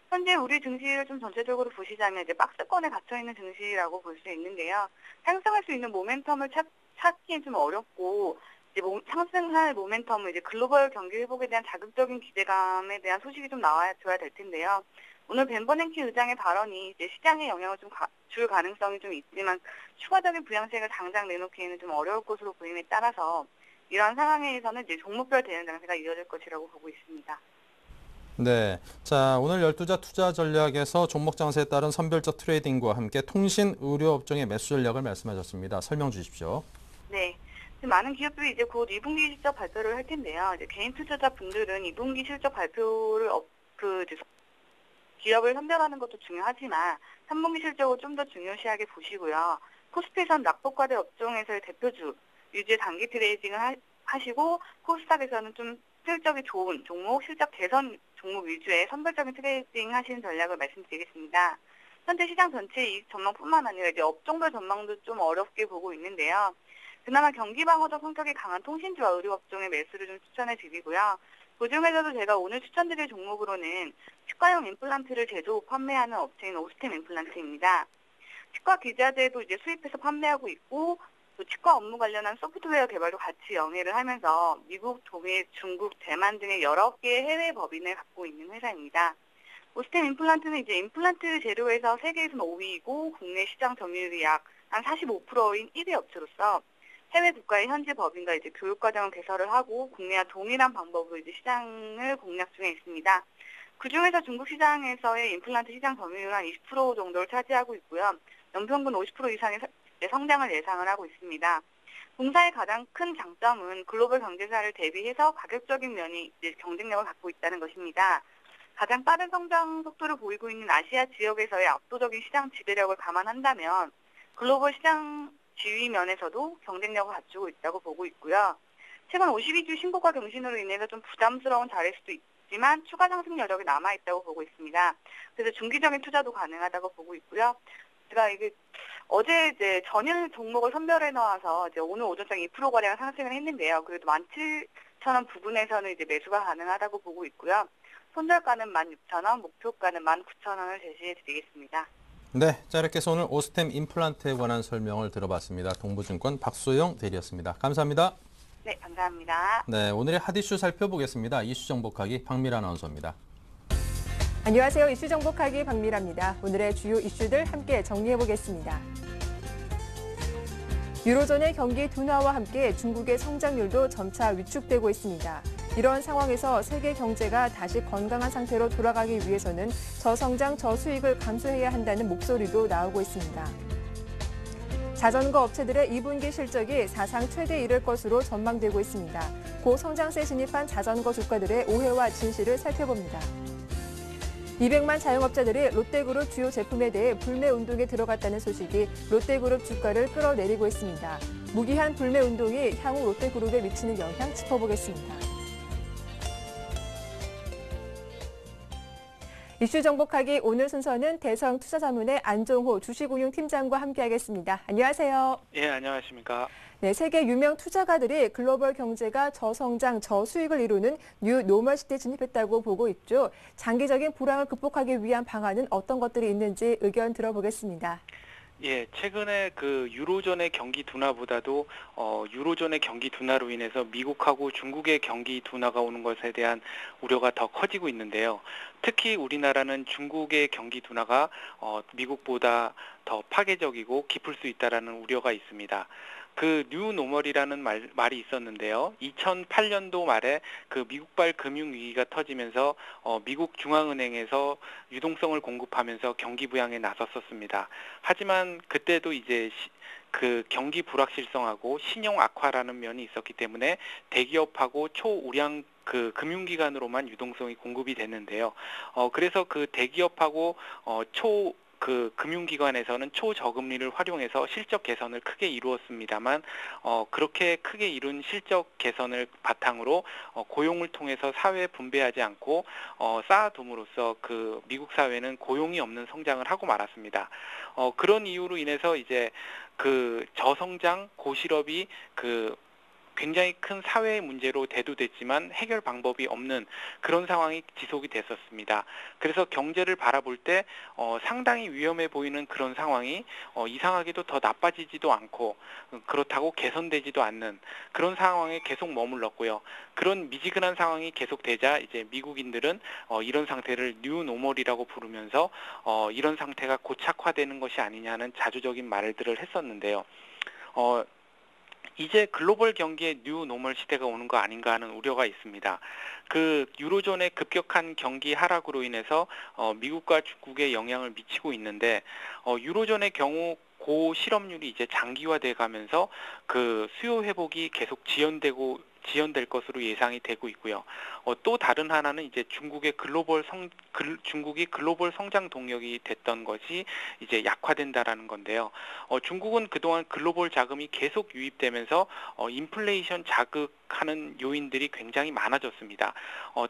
현재 우리 증시를 좀 전체적으로 보시자면 이제 박스권에 갇혀 있는 증시라고 볼 수 있는데요. 상승할 수 있는 모멘텀을 찾기엔 좀 어렵고 이제 상승할 모멘텀을 이제 글로벌 경기 회복에 대한 자극적인 기대감에 대한 소식이 좀 나와줘야 될 텐데요. 오늘 벤버냉키 의장의 발언이 이제 시장에 영향을 좀 줄 가능성이 좀 있지만 추가적인 부양책을 당장 내놓기에는 좀 어려울 것으로 보임에 따라서 이러한 상황에서는 이제 종목별 대응 장세가 이어질 것이라고 보고 있습니다. 네. 자, 오늘 12자 투자 전략에서 종목 장세에 따른 선별적 트레이딩과 함께 통신, 의료 업종의 매수 전략을 말씀하셨습니다. 설명 주십시오. 네. 많은 기업들이 이제 곧 2분기 실적 발표를 할 텐데요. 이제 개인 투자자분들은 2분기 실적 발표를 기업을 선별하는 것도 중요하지만 3분기 실적을 좀 더 중요시하게 보시고요. 코스피에서는 낙폭과대 업종에서의 대표주 위주의 단기 트레이딩을 하시고 코스닥에서는 좀 실적이 좋은 종목, 실적 개선 종목 위주의 선별적인 트레이딩 하시는 전략을 말씀드리겠습니다. 현재 시장 전체 이익 전망뿐만 아니라 이제 업종별 전망도 좀 어렵게 보고 있는데요. 그나마 경기 방어적 성격이 강한 통신주와 의료 업종의 매수를 좀 추천해 드리고요. 그중에서도 제가 오늘 추천드릴 종목으로는 치과용 임플란트를 제조, 판매하는 업체인 오스템 임플란트입니다. 치과 기자재도 이제 수입해서 판매하고 있고 또 치과 업무 관련한 소프트웨어 개발도 같이 영위를 하면서 미국, 독일, 중국, 대만 등의 여러 개의 해외 법인을 갖고 있는 회사입니다. 오스템 임플란트는 이제 임플란트 재료에서 세계에서는 5위이고 국내 시장 점유율이 약 한 45%인 1위 업체로서 해외 국가의 현지 법인과 이제 교육 과정을 개설을 하고 국내와 동일한 방법으로 이제 시장을 공략 중에 있습니다. 그 중에서 중국 시장에서의 임플란트 시장 점유율 한 20% 정도를 차지하고 있고요. 연평균 50% 이상의 성장을 예상을 하고 있습니다. 공사의 가장 큰 장점은 글로벌 경제사를 대비해서 가격적인 면이 이제 경쟁력을 갖고 있다는 것입니다. 가장 빠른 성장 속도를 보이고 있는 아시아 지역에서의 압도적인 시장 지배력을 감안한다면 글로벌 시장 지위 면에서도 경쟁력을 갖추고 있다고 보고 있고요. 최근 52주 신고가 경신으로 인해서 좀 부담스러운 자리일 수도 있지만 추가 상승 여력이 남아있다고 보고 있습니다. 그래서 중기적인 투자도 가능하다고 보고 있고요. 제가 이게 어제 이제 전일 종목을 선별해 놓아서 이제 오늘 오전장 2%가량 상승을 했는데요. 그래도 17,000원 부근에서는 이제 매수가 가능하다고 보고 있고요. 손절가는 16,000원, 목표가는 19,000원을 제시해 드리겠습니다. 네, 자 이렇게 해서 오늘 오스템 임플란트에 관한 설명을 들어봤습니다. 동부증권 박소영 대리였습니다. 감사합니다. 네, 감사합니다. 네, 오늘의 핫 이슈 살펴보겠습니다. 이슈 정복하기 박미라 아나운서입니다. 안녕하세요. 이슈 정복하기 박미라입니다. 오늘의 주요 이슈들 함께 정리해보겠습니다. 유로존의 경기 둔화와 함께 중국의 성장률도 점차 위축되고 있습니다. 이런 상황에서 세계 경제가 다시 건강한 상태로 돌아가기 위해서는 저성장, 저수익을 감수해야 한다는 목소리도 나오고 있습니다. 자전거 업체들의 2분기 실적이 사상 최대에 이를 것으로 전망되고 있습니다. 고성장세에 진입한 자전거 주가들의 오해와 진실을 살펴봅니다. 200만 자영업자들이 롯데그룹 주요 제품에 대해 불매 운동에 들어갔다는 소식이 롯데그룹 주가를 끌어내리고 있습니다. 무기한 불매 운동이 향후 롯데그룹에 미치는 영향 짚어보겠습니다. 이슈 정복하기 오늘 순서는 대성투자자문의 안종호 주식응용팀장과 함께하겠습니다. 안녕하세요. 예, 안녕하십니까. 네, 세계 유명 투자가들이 글로벌 경제가 저성장, 저수익을 이루는 뉴 노멀 시대에 진입했다고 보고 있죠. 장기적인 불황을 극복하기 위한 방안은 어떤 것들이 있는지 의견 들어보겠습니다. 예, 최근에 그 유로존의 경기 둔화보다도 유로존의 경기 둔화로 인해서 미국하고 중국의 경기 둔화가 오는 것에 대한 우려가 더 커지고 있는데요. 특히 우리나라는 중국의 경기 둔화가 미국보다 더 파괴적이고 깊을 수 있다라는 우려가 있습니다. 그 뉴 노멀이라는 말이 있었는데요. 2008년도 말에 그 미국발 금융위기가 터지면서 미국 중앙은행에서 유동성을 공급하면서 경기 부양에 나섰었습니다. 하지만 그때도 이제 그 경기 불확실성하고 신용 악화라는 면이 있었기 때문에 대기업하고 초우량 그 금융기관으로만 유동성이 공급이 됐는데요. 그래서 그 대기업하고 그 금융기관에서는 초저금리를 활용해서 실적 개선을 크게 이루었습니다만 그렇게 크게 이룬 실적 개선을 바탕으로 고용을 통해서 사회에 분배하지 않고 쌓아둠으로써 그 미국 사회는 고용이 없는 성장을 하고 말았습니다. 그런 이유로 인해서 이제 그 저성장 고실업이 그 굉장히 큰 사회의 문제로 대두됐지만 해결 방법이 없는 그런 상황이 지속이 됐었습니다. 그래서 경제를 바라볼 때 상당히 위험해 보이는 그런 상황이 이상하게도 더 나빠지지도 않고 그렇다고 개선되지도 않는 그런 상황에 계속 머물렀고요. 그런 미지근한 상황이 계속되자 이제 미국인들은 이런 상태를 뉴노멀이라고 부르면서 이런 상태가 고착화되는 것이 아니냐는 자주적인 말들을 했었는데요. 이제 글로벌 경기의 뉴노멀 시대가 오는 거 아닌가 하는 우려가 있습니다. 그 유로존의 급격한 경기 하락으로 인해서 미국과 중국에 영향을 미치고 있는데 유로존의 경우 고실업률이 이제 장기화돼 가면서 그 수요 회복이 계속 지연될 것으로 예상이 되고 있고요. 또 다른 하나는 이제 중국이 글로벌 성장 동력이 됐던 것이 이제 약화된다라는 건데요. 중국은 그동안 글로벌 자금이 계속 유입되면서 인플레이션 자극하는 요인들이 굉장히 많아졌습니다.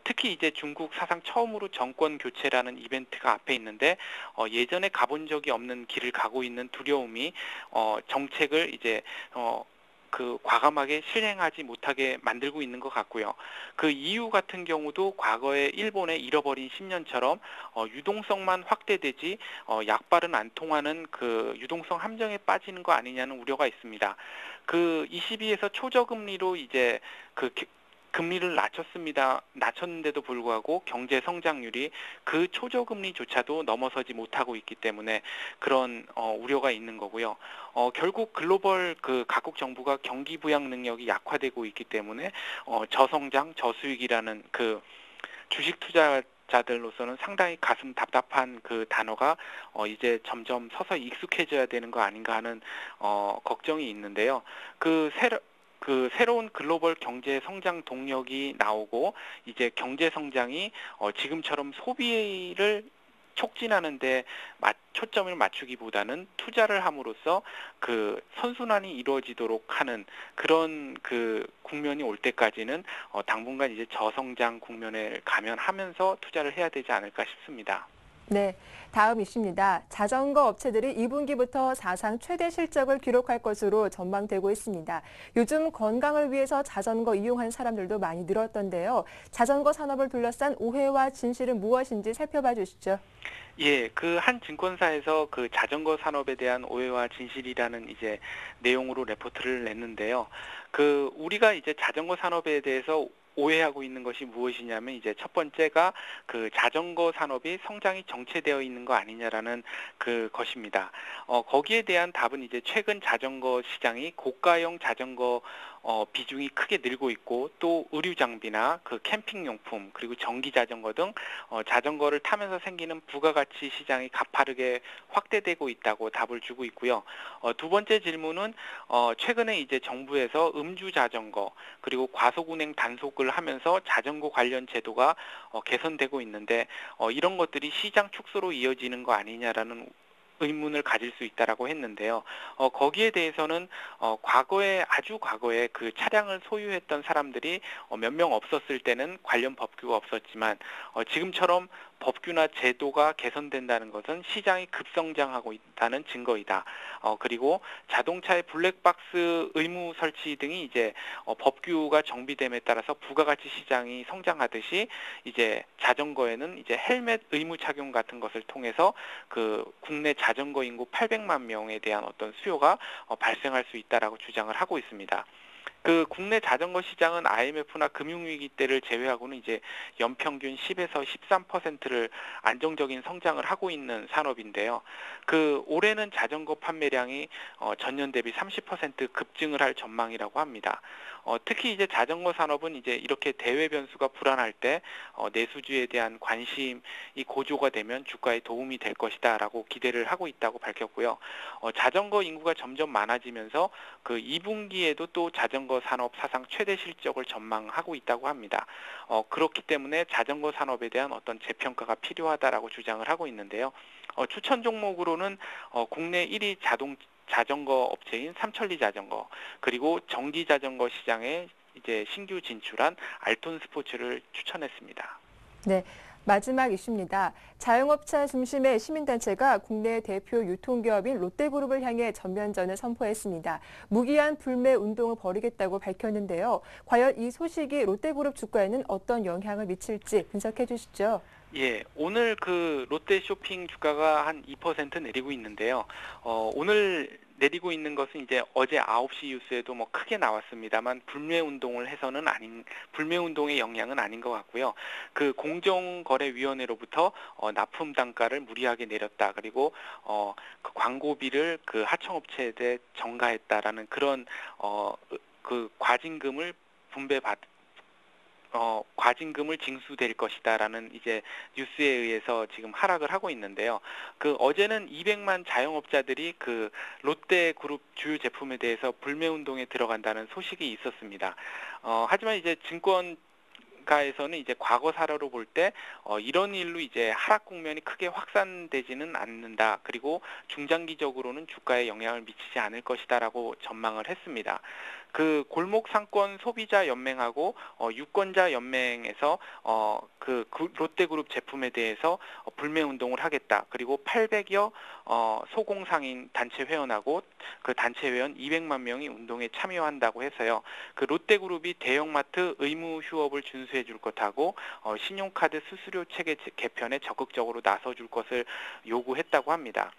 특히 이제 중국 사상 처음으로 정권 교체라는 이벤트가 앞에 있는데 예전에 가본 적이 없는 길을 가고 있는 두려움이 정책을 이제 과감하게 실행하지 못하게 만들고 있는 것 같고요. 그 EU 같은 경우도 과거에 일본의 잃어버린 10년처럼 유동성만 확대되지 약발은 안 통하는 그 유동성 함정에 빠지는 거 아니냐는 우려가 있습니다. 그 ECB에서 초저금리로 이제 금리를 낮췄는데도 불구하고 경제 성장률이 그 초저금리조차도 넘어서지 못하고 있기 때문에 그런 우려가 있는 거고요. 결국 글로벌 그 각국 정부가 경기 부양 능력이 약화되고 있기 때문에 저성장, 저수익이라는 그 주식 투자자들로서는 상당히 가슴 답답한 그 단어가 이제 점점 서서히 익숙해져야 되는 거 아닌가 하는 걱정이 있는데요. 새로운 글로벌 경제 성장 동력이 나오고 이제 경제 성장이 지금처럼 소비를 촉진하는데 초점을 맞추기보다는 투자를 함으로써 그 선순환이 이루어지도록 하는 그런 그 국면이 올 때까지는 당분간 이제 저성장 국면에 가면하면서 투자를 해야 되지 않을까 싶습니다. 네, 다음 이슈입니다. 자전거 업체들이 2분기부터 사상 최대 실적을 기록할 것으로 전망되고 있습니다. 요즘 건강을 위해서 자전거 이용한 사람들도 많이 늘었던데요. 자전거 산업을 둘러싼 오해와 진실은 무엇인지 살펴봐 주시죠. 예, 그 한 증권사에서 그 자전거 산업에 대한 오해와 진실이라는 이제 내용으로 레포트를 냈는데요. 그 우리가 이제 자전거 산업에 대해서 오해하고 있는 것이 무엇이냐면 이제 첫 번째가 그 자전거 산업이 성장이 정체되어 있는 거 아니냐라는 그 것입니다. 거기에 대한 답은 이제 최근 자전거 시장이 고가형 자전거 비중이 크게 늘고 있고 또 의류 장비나 그 캠핑 용품 그리고 전기 자전거 등 자전거를 타면서 생기는 부가가치 시장이 가파르게 확대되고 있다고 답을 주고 있고요. 두 번째 질문은 최근에 이제 정부에서 음주 자전거 그리고 과속 운행 단속을 하면서 자전거 관련 제도가 개선되고 있는데 이런 것들이 시장 축소로 이어지는 거 아니냐라는 의문을 가질 수 있다라고 했는데요. 거기에 대해서는 아주 과거에 그 차량을 소유했던 사람들이 몇 명 없었을 때는 관련 법규가 없었지만 지금처럼 법규나 제도가 개선된다는 것은 시장이 급성장하고 있다는 증거이다. 그리고 자동차의 블랙박스 의무 설치 등이 이제 법규가 정비됨에 따라서 부가가치 시장이 성장하듯이 이제 자전거에는 이제 헬멧 의무 착용 같은 것을 통해서 그 국내 자전거 인구 800만 명에 대한 어떤 수요가 발생할 수 있다라고 주장을 하고 있습니다. 그 국내 자전거 시장은 IMF나 금융위기 때를 제외하고는 이제 연평균 10에서 13%를 안정적인 성장을 하고 있는 산업인데요. 그 올해는 자전거 판매량이 전년 대비 30% 급증을 할 전망이라고 합니다. 특히 이제 자전거 산업은 이제 이렇게 대외 변수가 불안할 때 내수주에 대한 관심이 고조가 되면 주가에 도움이 될 것이다라고 기대를 하고 있다고 밝혔고요. 자전거 인구가 점점 많아지면서 그 2분기에도 또 자전거 산업 사상 최대 실적을 전망하고 있다고 합니다. 그렇기 때문에 자전거 산업에 대한 어떤 재평가가 필요하다라고 주장을 하고 있는데요. 추천 종목으로는 국내 1위 자전거 업체인 삼천리 자전거 그리고 전기 자전거 시장에 이제 신규 진출한 알톤 스포츠를 추천했습니다. 네, 마지막 이슈입니다. 자영업자 중심의 시민단체가 국내 대표 유통기업인 롯데그룹을 향해 전면전을 선포했습니다. 무기한 불매 운동을 벌이겠다고 밝혔는데요. 과연 이 소식이 롯데그룹 주가에는 어떤 영향을 미칠지 분석해 주시죠. 예, 오늘 그 롯데 쇼핑 주가가 한 2% 내리고 있는데요. 오늘 내리고 있는 것은 이제 어제 9시 뉴스에도 뭐 크게 나왔습니다만 불매 운동을 해서는 불매 운동의 영향은 아닌 것 같고요. 그 공정거래위원회로부터 납품 단가를 무리하게 내렸다. 그리고 그 광고비를 그 하청업체에 대해 전가했다라는 그런 그 과징금을 과징금을 징수될 것이다라는 이제 뉴스에 의해서 지금 하락을 하고 있는데요. 그 어제는 200만 자영업자들이 그 롯데그룹 주요 제품에 대해서 불매 운동에 들어간다는 소식이 있었습니다. 하지만 이제 증권가에서는 이제 과거 사례로 볼 때 이런 일로 이제 하락 국면이 크게 확산되지는 않는다. 그리고 중장기적으로는 주가에 영향을 미치지 않을 것이다라고 전망을 했습니다. 그 골목 상권 소비자 연맹하고 유권자 연맹에서 그 롯데그룹 제품에 대해서 불매 운동을 하겠다. 그리고 800여 소공상인 단체 회원하고 그 단체 회원 200만 명이 운동에 참여한다고 해서요. 그 롯데그룹이 대형마트 의무 휴업을 준수해 줄 것하고 신용카드 수수료 체계 개편에 적극적으로 나서 줄 것을 요구했다고 합니다.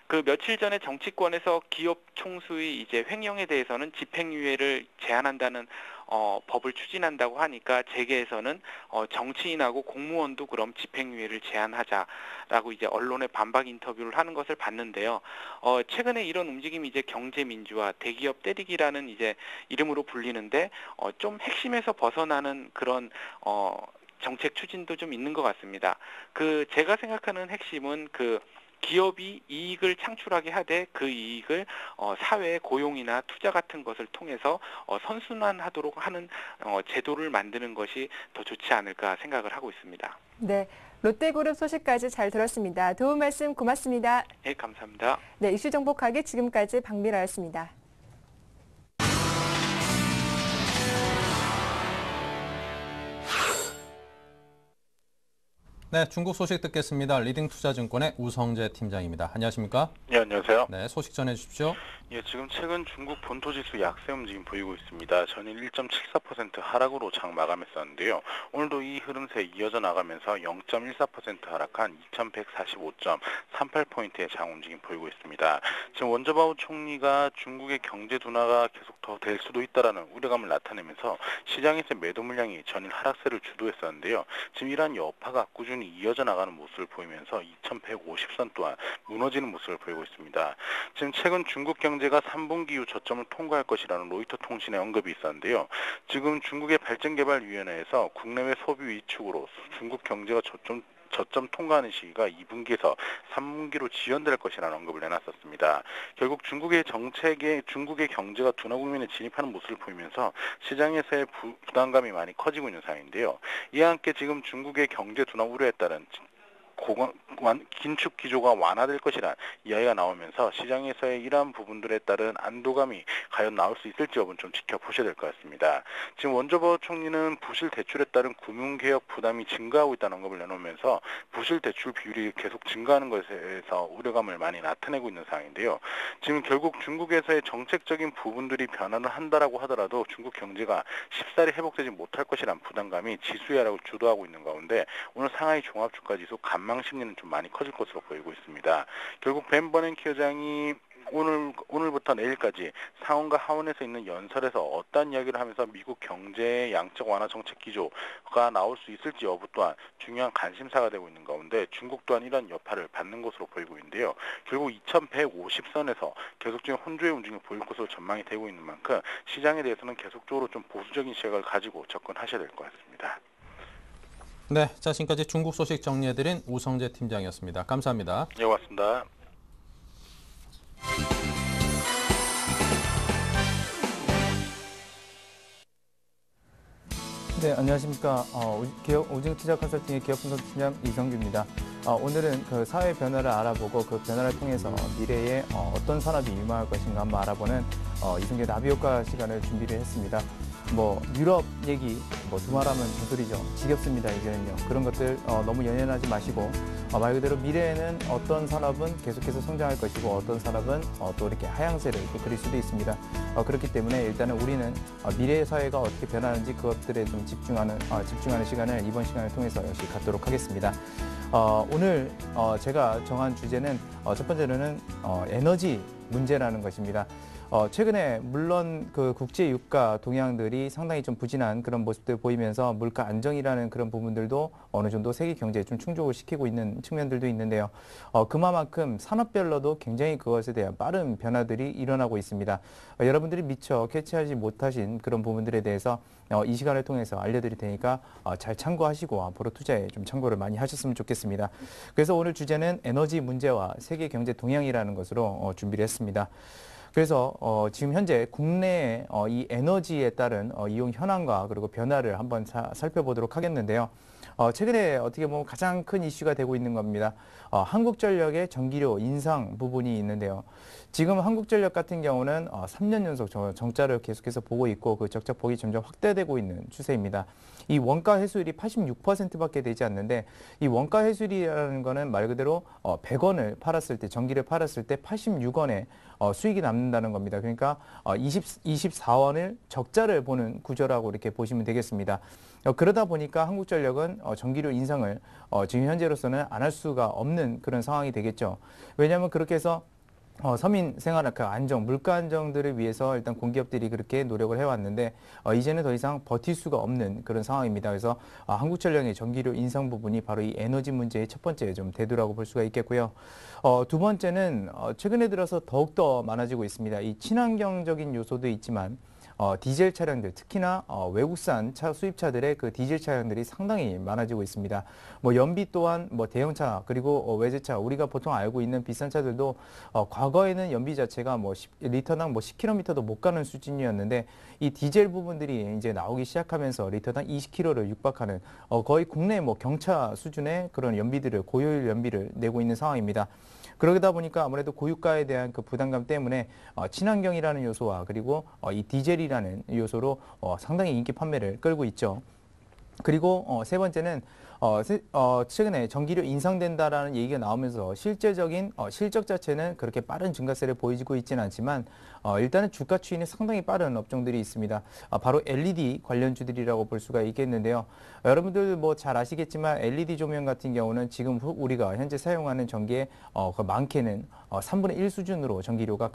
그 며칠 전에 정치권에서 기업 총수의 이제 횡령에 대해서는 집행유예를 제한한다는 법을 추진한다고 하니까 재계에서는 정치인하고 공무원도 그럼 집행유예를 제한하자라고 이제 언론에 반박 인터뷰를 하는 것을 봤는데요. 최근에 이런 움직임이 이제 경제민주화, 대기업 때리기라는 이제 이름으로 불리는데 좀 핵심에서 벗어나는 그런 정책 추진도 좀 있는 것 같습니다. 그 제가 생각하는 핵심은 그 기업이 이익을 창출하게 하되 그 이익을 사회의 고용이나 투자 같은 것을 통해서 선순환하도록 하는 제도를 만드는 것이 더 좋지 않을까 생각을 하고 있습니다. 네, 롯데그룹 소식까지 잘 들었습니다. 도움 말씀 고맙습니다. 네, 감사합니다. 네, 이슈 정복하기 지금까지 박미라였습니다. 네, 중국 소식 듣겠습니다. 리딩투자증권의 우성재 팀장입니다. 안녕하십니까? 네, 안녕하세요. 네, 소식 전해 주십시오. 예, 지금 최근 중국 본토지수 약세 움직임 보이고 있습니다. 전일 1.74% 하락으로 장 마감했었는데요. 오늘도 이 흐름세 이어져 나가면서 0.14% 하락한 2145.38포인트의 장 움직임 보이고 있습니다. 지금 원저바오 총리가 중국의 경제 둔화가 계속 더 될 수도 있다라는 우려감을 나타내면서 시장에서 매도 물량이 전일 하락세를 주도했었는데요. 지금 이러한 여파가 꾸준히 이어져 나가는 모습을 보이면서 2150선 또한 무너지는 모습을 보이고 있습니다. 지금 최근 중국 경제가 3분기 이후 저점을 통과할 것이라는 로이터 통신의 언급이 있었는데요. 지금 중국의 발전개발위원회에서 국내외 소비 위축으로 중국 경제가 저점 통과하는 시기가 2분기에서 3분기로 지연될 것이라는 언급을 내놨었습니다. 결국 중국의 경제가 둔화 국면에 진입하는 모습을 보이면서 시장에서의 부담감이 많이 커지고 있는 상황인데요. 이와 함께 지금 중국의 경제 둔화 우려에 따른 긴축 기조가 완화될 것이란 이야기가 나오면서 시장에서의 이러한 부분들에 따른 안도감이 과연 나올 수 있을지 여부는 좀 지켜보셔야 될 것 같습니다. 지금 원저바오 총리는 부실 대출에 따른 금융개혁 부담이 증가하고 있다는 언급을 내놓으면서 부실 대출 비율이 계속 증가하는 것에 대해서 우려감을 많이 나타내고 있는 상황인데요. 지금 결국 중국에서의 정책적인 부분들이 변화를 한다라고 하더라도 중국 경제가 쉽사리 회복되지 못할 것이란 부담감이 지수 하락을 주도하고 있는 가운데 오늘 상하이 종합주가지수 감망 심리는 좀 많이 커질 것으로 보이고 있습니다. 결국 벤 버냉키 의장이 오늘부터 내일까지 상원과 하원에서 있는 연설에서 어떤 이야기를 하면서 미국 경제의 양적 완화 정책 기조가 나올 수 있을지 여부 또한 중요한 관심사가 되고 있는 가운데 중국 또한 이런 여파를 받는 것으로 보이고 있는데요. 결국 2150선에서 계속적인 혼조의 움직임을 보일 것으로 전망이 되고 있는 만큼 시장에 대해서는 계속적으로 좀 보수적인 시각을 가지고 접근하셔야 될 것 같습니다. 네, 자, 지금까지 중국 소식 정리해드린 우성재 팀장이었습니다. 감사합니다. 네, 고맙습니다. 네, 안녕하십니까. 오징투자 컨설팅의 기업분석팀장 이성규입니다. 오늘은 그 사회 변화를 알아보고 그 변화를 통해서 미래에 어떤 산업이 유망할 것인가 한번 알아보는 이성규 나비효과 시간을 준비를 했습니다. 뭐 유럽 얘기 뭐 두말하면 잔소리죠. 지겹습니다 이제는요. 그런 것들 너무 연연하지 마시고 말 그대로 미래에는 어떤 산업은 계속해서 성장할 것이고 어떤 산업은 또 이렇게 하향세를 또 그릴 수도 있습니다. 그렇기 때문에 일단은 우리는 미래의 사회가 어떻게 변하는지 그것들에 좀 집중하는 시간을 이번 시간을 통해서 역시 갖도록 하겠습니다. 오늘 제가 정한 주제는 첫 번째로는 에너지 문제라는 것입니다. 최근에 물론 그 국제 유가 동향들이 상당히 좀 부진한 그런 모습들 보이면서 물가 안정이라는 그런 부분들도 어느 정도 세계 경제에 좀 충족을 시키고 있는 측면들도 있는데요. 그만큼 산업별로도 굉장히 그것에 대한 빠른 변화들이 일어나고 있습니다. 여러분들이 미처 캐치하지 못하신 그런 부분들에 대해서 이 시간을 통해서 알려드릴 테니까 잘 참고하시고 앞으로 투자에 좀 참고를 많이 하셨으면 좋겠습니다. 그래서 오늘 주제는 에너지 문제와 세계 경제 동향이라는 것으로 준비를 했습니다. 그래서 지금 현재 국내의 이 에너지에 따른 이용 현황과 그리고 변화를 한번 살펴보도록 하겠는데요. 최근에 어떻게 보면 가장 큰 이슈가 되고 있는 겁니다. 한국전력의 전기료 인상 부분이 있는데요. 지금 한국전력 같은 경우는 3년 연속 정자를 계속해서 보고 있고 그 적자폭이 점점 확대되고 있는 추세입니다. 이 원가 회수율이 86%밖에 되지 않는데 이 원가 회수율이라는 거는 말 그대로 100원을 팔았을 때 전기를 팔았을 때 86원에 수익이 남는다는 겁니다. 그러니까 24원을 적자를 보는 구조라고 이렇게 보시면 되겠습니다. 그러다 보니까 한국전력은 전기료 인상을 지금 현재로서는 안 할 수가 없는 그런 상황이 되겠죠. 왜냐하면 그렇게 해서 서민 생활 안정, 물가 안정들을 위해서 일단 공기업들이 그렇게 노력을 해왔는데 이제는 더 이상 버틸 수가 없는 그런 상황입니다. 그래서 한국전력의 전기료 인상 부분이 바로 이 에너지 문제의 첫 번째 좀 대두라고 볼 수가 있겠고요. 두 번째는 최근에 들어서 더욱더 많아지고 있습니다. 이 친환경적인 요소도 있지만 디젤 차량들, 특히나 외국산 차 수입차들의 그 디젤 차량들이 상당히 많아지고 있습니다. 뭐 연비 또한 뭐 대형차 그리고 외제차 우리가 보통 알고 있는 비싼 차들도 과거에는 연비 자체가 뭐 리터당 뭐 10km도 못 가는 수준이었는데 이 디젤 부분들이 이제 나오기 시작하면서 리터당 20km를 육박하는 거의 국내 뭐 경차 수준의 그런 연비들을 고효율 연비를 내고 있는 상황입니다. 그러다 보니까 아무래도 고유가에 대한 그 부담감 때문에 친환경이라는 요소와 그리고 이 디젤이라는 요소로 상당히 인기 판매를 끌고 있죠. 그리고 세 번째는 최근에 전기료 인상된다라는 얘기가 나오면서 실제적인 실적 자체는 그렇게 빠른 증가세를 보이고 있지는 않지만 일단은 주가 추이는 상당히 빠른 업종들이 있습니다. 바로 LED 관련주들이라고 볼 수가 있겠는데요. 여러분들 뭐 잘 아시겠지만 LED 조명 같은 경우는 지금 우리가 현재 사용하는 전기의 많게는 3분의 1 수준으로 전기료가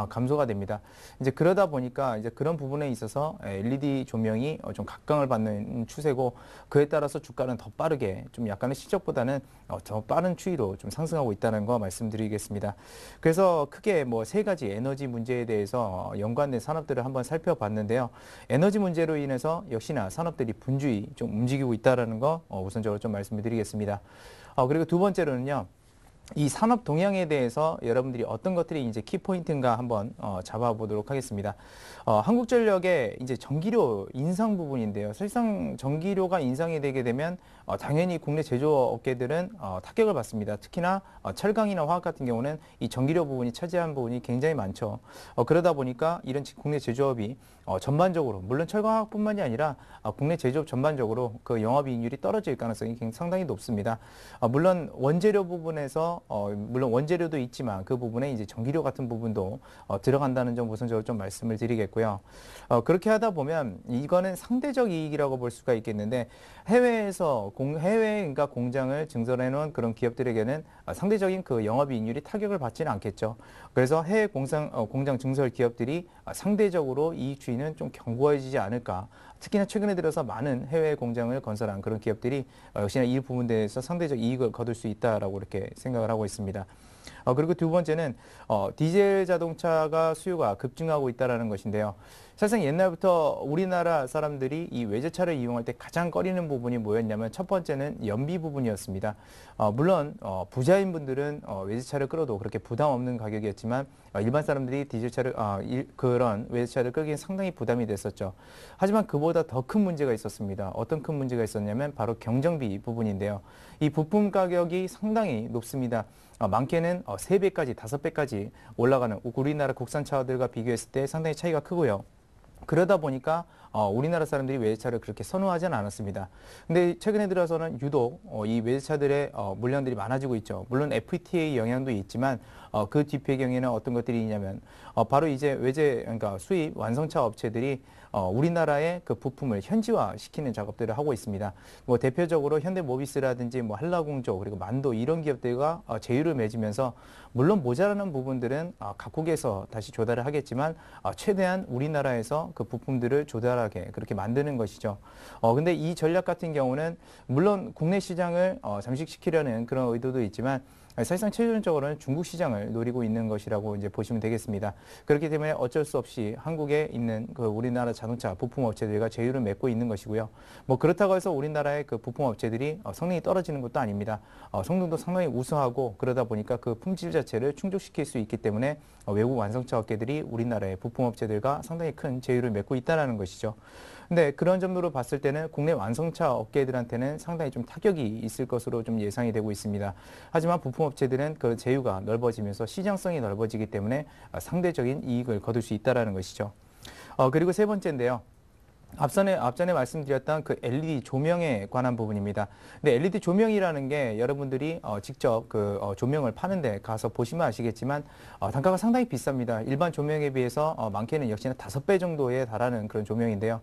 감소가 됩니다. 이제 그러다 보니까 이제 그런 부분에 있어서 LED 조명이 좀 각광을 받는 추세고 그에 따라서 주가는 더 빠르게 좀 약간의 실적보다는 더 빠른 추이로 좀 상승하고 있다는 거 말씀드리겠습니다. 그래서 크게 뭐 세 가지 에너지 문제에 대해서 연관된 산업들을 한번 살펴봤는데요. 에너지 문제로 인해서 역시나 산업들이 분주히 좀 움직이고 있다는 거 우선적으로 좀 말씀을 드리겠습니다. 그리고 두 번째로는요. 이 산업 동향에 대해서 여러분들이 어떤 것들이 이제 키포인트인가 한번 잡아보도록 하겠습니다. 한국전력의 이제 전기료 인상 부분인데요. 사실상 전기료가 인상이 되게 되면 당연히 국내 제조업계들은 타격을 받습니다. 특히나 철강이나 화학 같은 경우는 이 전기료 부분이 차지하는 부분이 굉장히 많죠. 그러다 보니까 이런 국내 제조업이 전반적으로 물론 철강화학뿐만이 아니라 국내 제조업 전반적으로 그 영업이익률이 떨어질 가능성이 상당히 높습니다. 물론 원재료 부분에서 물론 원재료도 있지만 그 부분에 이제 전기료 같은 부분도 들어간다는 점 우선적으로 좀 말씀을 드리겠고요. 그렇게 하다 보면 이거는 상대적 이익이라고 볼 수가 있겠는데 해외에서 그러니까 공장을 증설해 놓은 그런 기업들에게는 상대적인 그 영업이익률이 타격을 받지는 않겠죠. 그래서 해외 공장 증설 기업들이 상대적으로 이익 추이는 좀 견고해지지 않을까. 특히나 최근에 들어서 많은 해외 공장을 건설한 그런 기업들이 역시나 이 부분에 대해서 상대적 이익을 거둘 수 있다라고 이렇게 생각을 하고 있습니다. 그리고 두 번째는 디젤 자동차가 수요가 급증하고 있다는 것인데요. 사실상 옛날부터 우리나라 사람들이 이 외제차를 이용할 때 가장 꺼리는 부분이 뭐였냐면 첫 번째는 연비 부분이었습니다. 물론 부자인 분들은 외제차를 끌어도 그렇게 부담 없는 가격이었지만 일반 사람들이 디젤차를 그런 외제차를 끌기엔 상당히 부담이 됐었죠. 하지만 그보다 더 큰 문제가 있었습니다. 어떤 큰 문제가 있었냐면 바로 경정비 부분인데요. 이 부품 가격이 상당히 높습니다. 많게는 3배까지 5배까지 올라가는 우리나라 국산차들과 비교했을 때 상당히 차이가 크고요. 그러다 보니까 우리나라 사람들이 외제차를 그렇게 선호하지는 않았습니다. 근데 최근에 들어서는 유독 이 외제차들의 물량들이 많아지고 있죠. 물론 FTA 영향도 있지만 그 뒷배경에는 어떤 것들이 있냐면 바로 이제 그러니까 수입 완성차 업체들이 우리나라의 그 부품을 현지화시키는 작업들을 하고 있습니다. 뭐 대표적으로 현대모비스라든지 뭐 한라공조 그리고 만도 이런 기업들과 제휴를 맺으면서 물론 모자라는 부분들은 각국에서 다시 조달을 하겠지만 최대한 우리나라에서 그 부품들을 조달하게 그렇게 만드는 것이죠. 근데 이 전략 같은 경우는 물론 국내 시장을 잠식시키려는 그런 의도도 있지만 사실상 최종적으로는 중국 시장을 노리고 있는 것이라고 이제 보시면 되겠습니다. 그렇기 때문에 어쩔 수 없이 한국에 있는 그 우리나라 자동차 부품 업체들과 제휴를 맺고 있는 것이고요. 뭐 그렇다고 해서 우리나라의 그 부품 업체들이 성능이 떨어지는 것도 아닙니다. 성능도 상당히 우수하고 그러다 보니까 그 품질 자체를 충족시킬 수 있기 때문에 외국 완성차 업계들이 우리나라의 부품 업체들과 상당히 큰 제휴를 맺고 있다는 것이죠. 근데 그런 점으로 봤을 때는 국내 완성차 업계들한테는 상당히 좀 타격이 있을 것으로 좀 예상이 되고 있습니다. 하지만 부품 업체들은 그 제휴가 넓어지면서 시장성이 넓어지기 때문에 상대적인 이익을 거둘 수 있다는 것이죠. 그리고 세 번째인데요. 앞전에 말씀드렸던 그 LED 조명에 관한 부분입니다. 근데 LED 조명이라는 게 여러분들이 직접 그 조명을 파는 데 가서 보시면 아시겠지만 단가가 상당히 비쌉니다. 일반 조명에 비해서 많게는 역시나 5배 정도에 달하는 그런 조명인데요.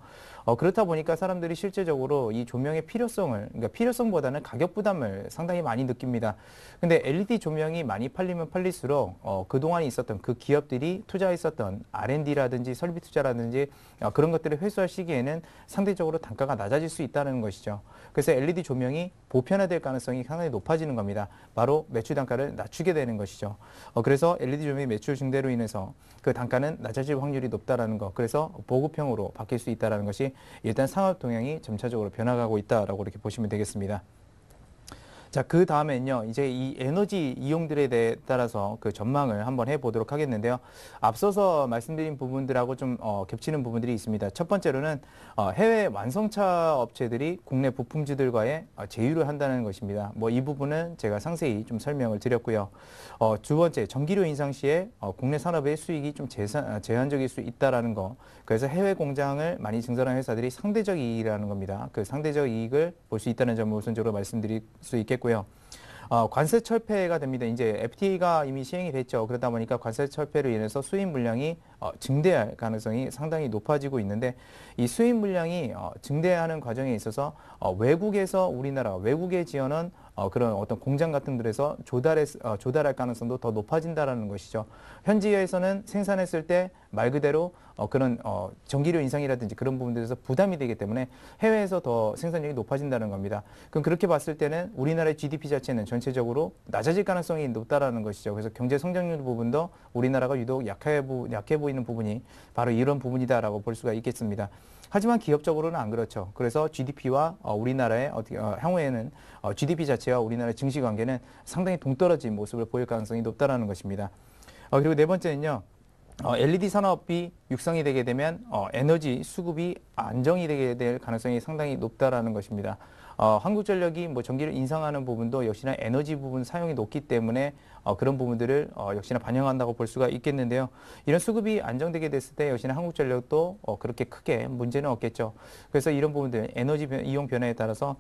그렇다 보니까 사람들이 실제적으로 이 조명의 그러니까 필요성보다는 가격 부담을 상당히 많이 느낍니다. 근데 LED 조명이 많이 팔리면 팔릴수록 그동안 있었던 그 기업들이 투자했었던 R&D라든지 설비 투자라든지 그런 것들을 회수할 시기에는 상대적으로 단가가 낮아질 수 있다는 것이죠. 그래서 LED 조명이 보편화될 가능성이 상당히 높아지는 겁니다. 바로 매출 단가를 낮추게 되는 것이죠. 그래서 LED 조명의 매출 증대로 인해서 그 단가는 낮아질 확률이 높다라는 것. 그래서 보급형으로 바뀔 수 있다는 것이 일단 상업 동향이 점차적으로 변화가고 있다라고 이렇게 보시면 되겠습니다. 자, 그 다음엔요, 이제 이 에너지 이용들에 따라서 그 전망을 한번 해보도록 하겠는데요. 앞서서 말씀드린 부분들하고 좀 겹치는 부분들이 있습니다. 첫 번째로는 해외 완성차 업체들이 국내 부품주들과의 제휴를 한다는 것입니다. 뭐 이 부분은 제가 상세히 좀 설명을 드렸고요. 두 번째, 전기료 인상 시에 국내 산업의 수익이 좀 제한적일 수 있다라는 거. 그래서 해외 공장을 많이 증설한 회사들이 상대적 이익이라는 겁니다. 그 상대적 이익을 볼 수 있다는 점을 우선적으로 말씀드릴 수 있겠고요. 관세 철폐가 됩니다. 이제 FTA가 이미 시행이 됐죠. 그러다 보니까 관세 철폐로 인해서 수입 물량이 증대할 가능성이 상당히 높아지고 있는데 이 수입 물량이 증대하는 과정에 있어서 외국에서 외국에 지어놓은 그런 어떤 공장 같은 데서 조달할 가능성도 더 높아진다라는 것이죠. 현지에서는 생산했을 때 말 그대로 그런 전기료 인상이라든지 그런 부분들에서 부담이 되기 때문에 해외에서 더 생산력이 높아진다는 겁니다. 그럼 그렇게 봤을 때는 우리나라의 GDP 자체는 전체적으로 낮아질 가능성이 높다라는 것이죠. 그래서 경제 성장률 부분도 우리나라가 유독 약해 보이는 부분이 바로 이런 부분이다라고 볼 수가 있겠습니다. 하지만 기업적으로는 안 그렇죠. 그래서 GDP와 우리나라의 향후에는 GDP 자체와 우리나라의 증시 관계는 상당히 동떨어진 모습을 보일 가능성이 높다라는 것입니다. 그리고 네 번째는요. LED 산업이 육성이 되게 되면 에너지 수급이 안정이 되게 될 가능성이 상당히 높다라는 것입니다. 한국전력이 뭐 전기를 인상하는 부분도 역시나 에너지 부분 사용이 높기 때문에 그런 부분들을 역시나 반영한다고 볼 수가 있겠는데요. 이런 수급이 안정되게 됐을 때 역시나 한국전력도 그렇게 크게 문제는 없겠죠. 그래서 이런 부분들 에너지 이용 변화에 따라서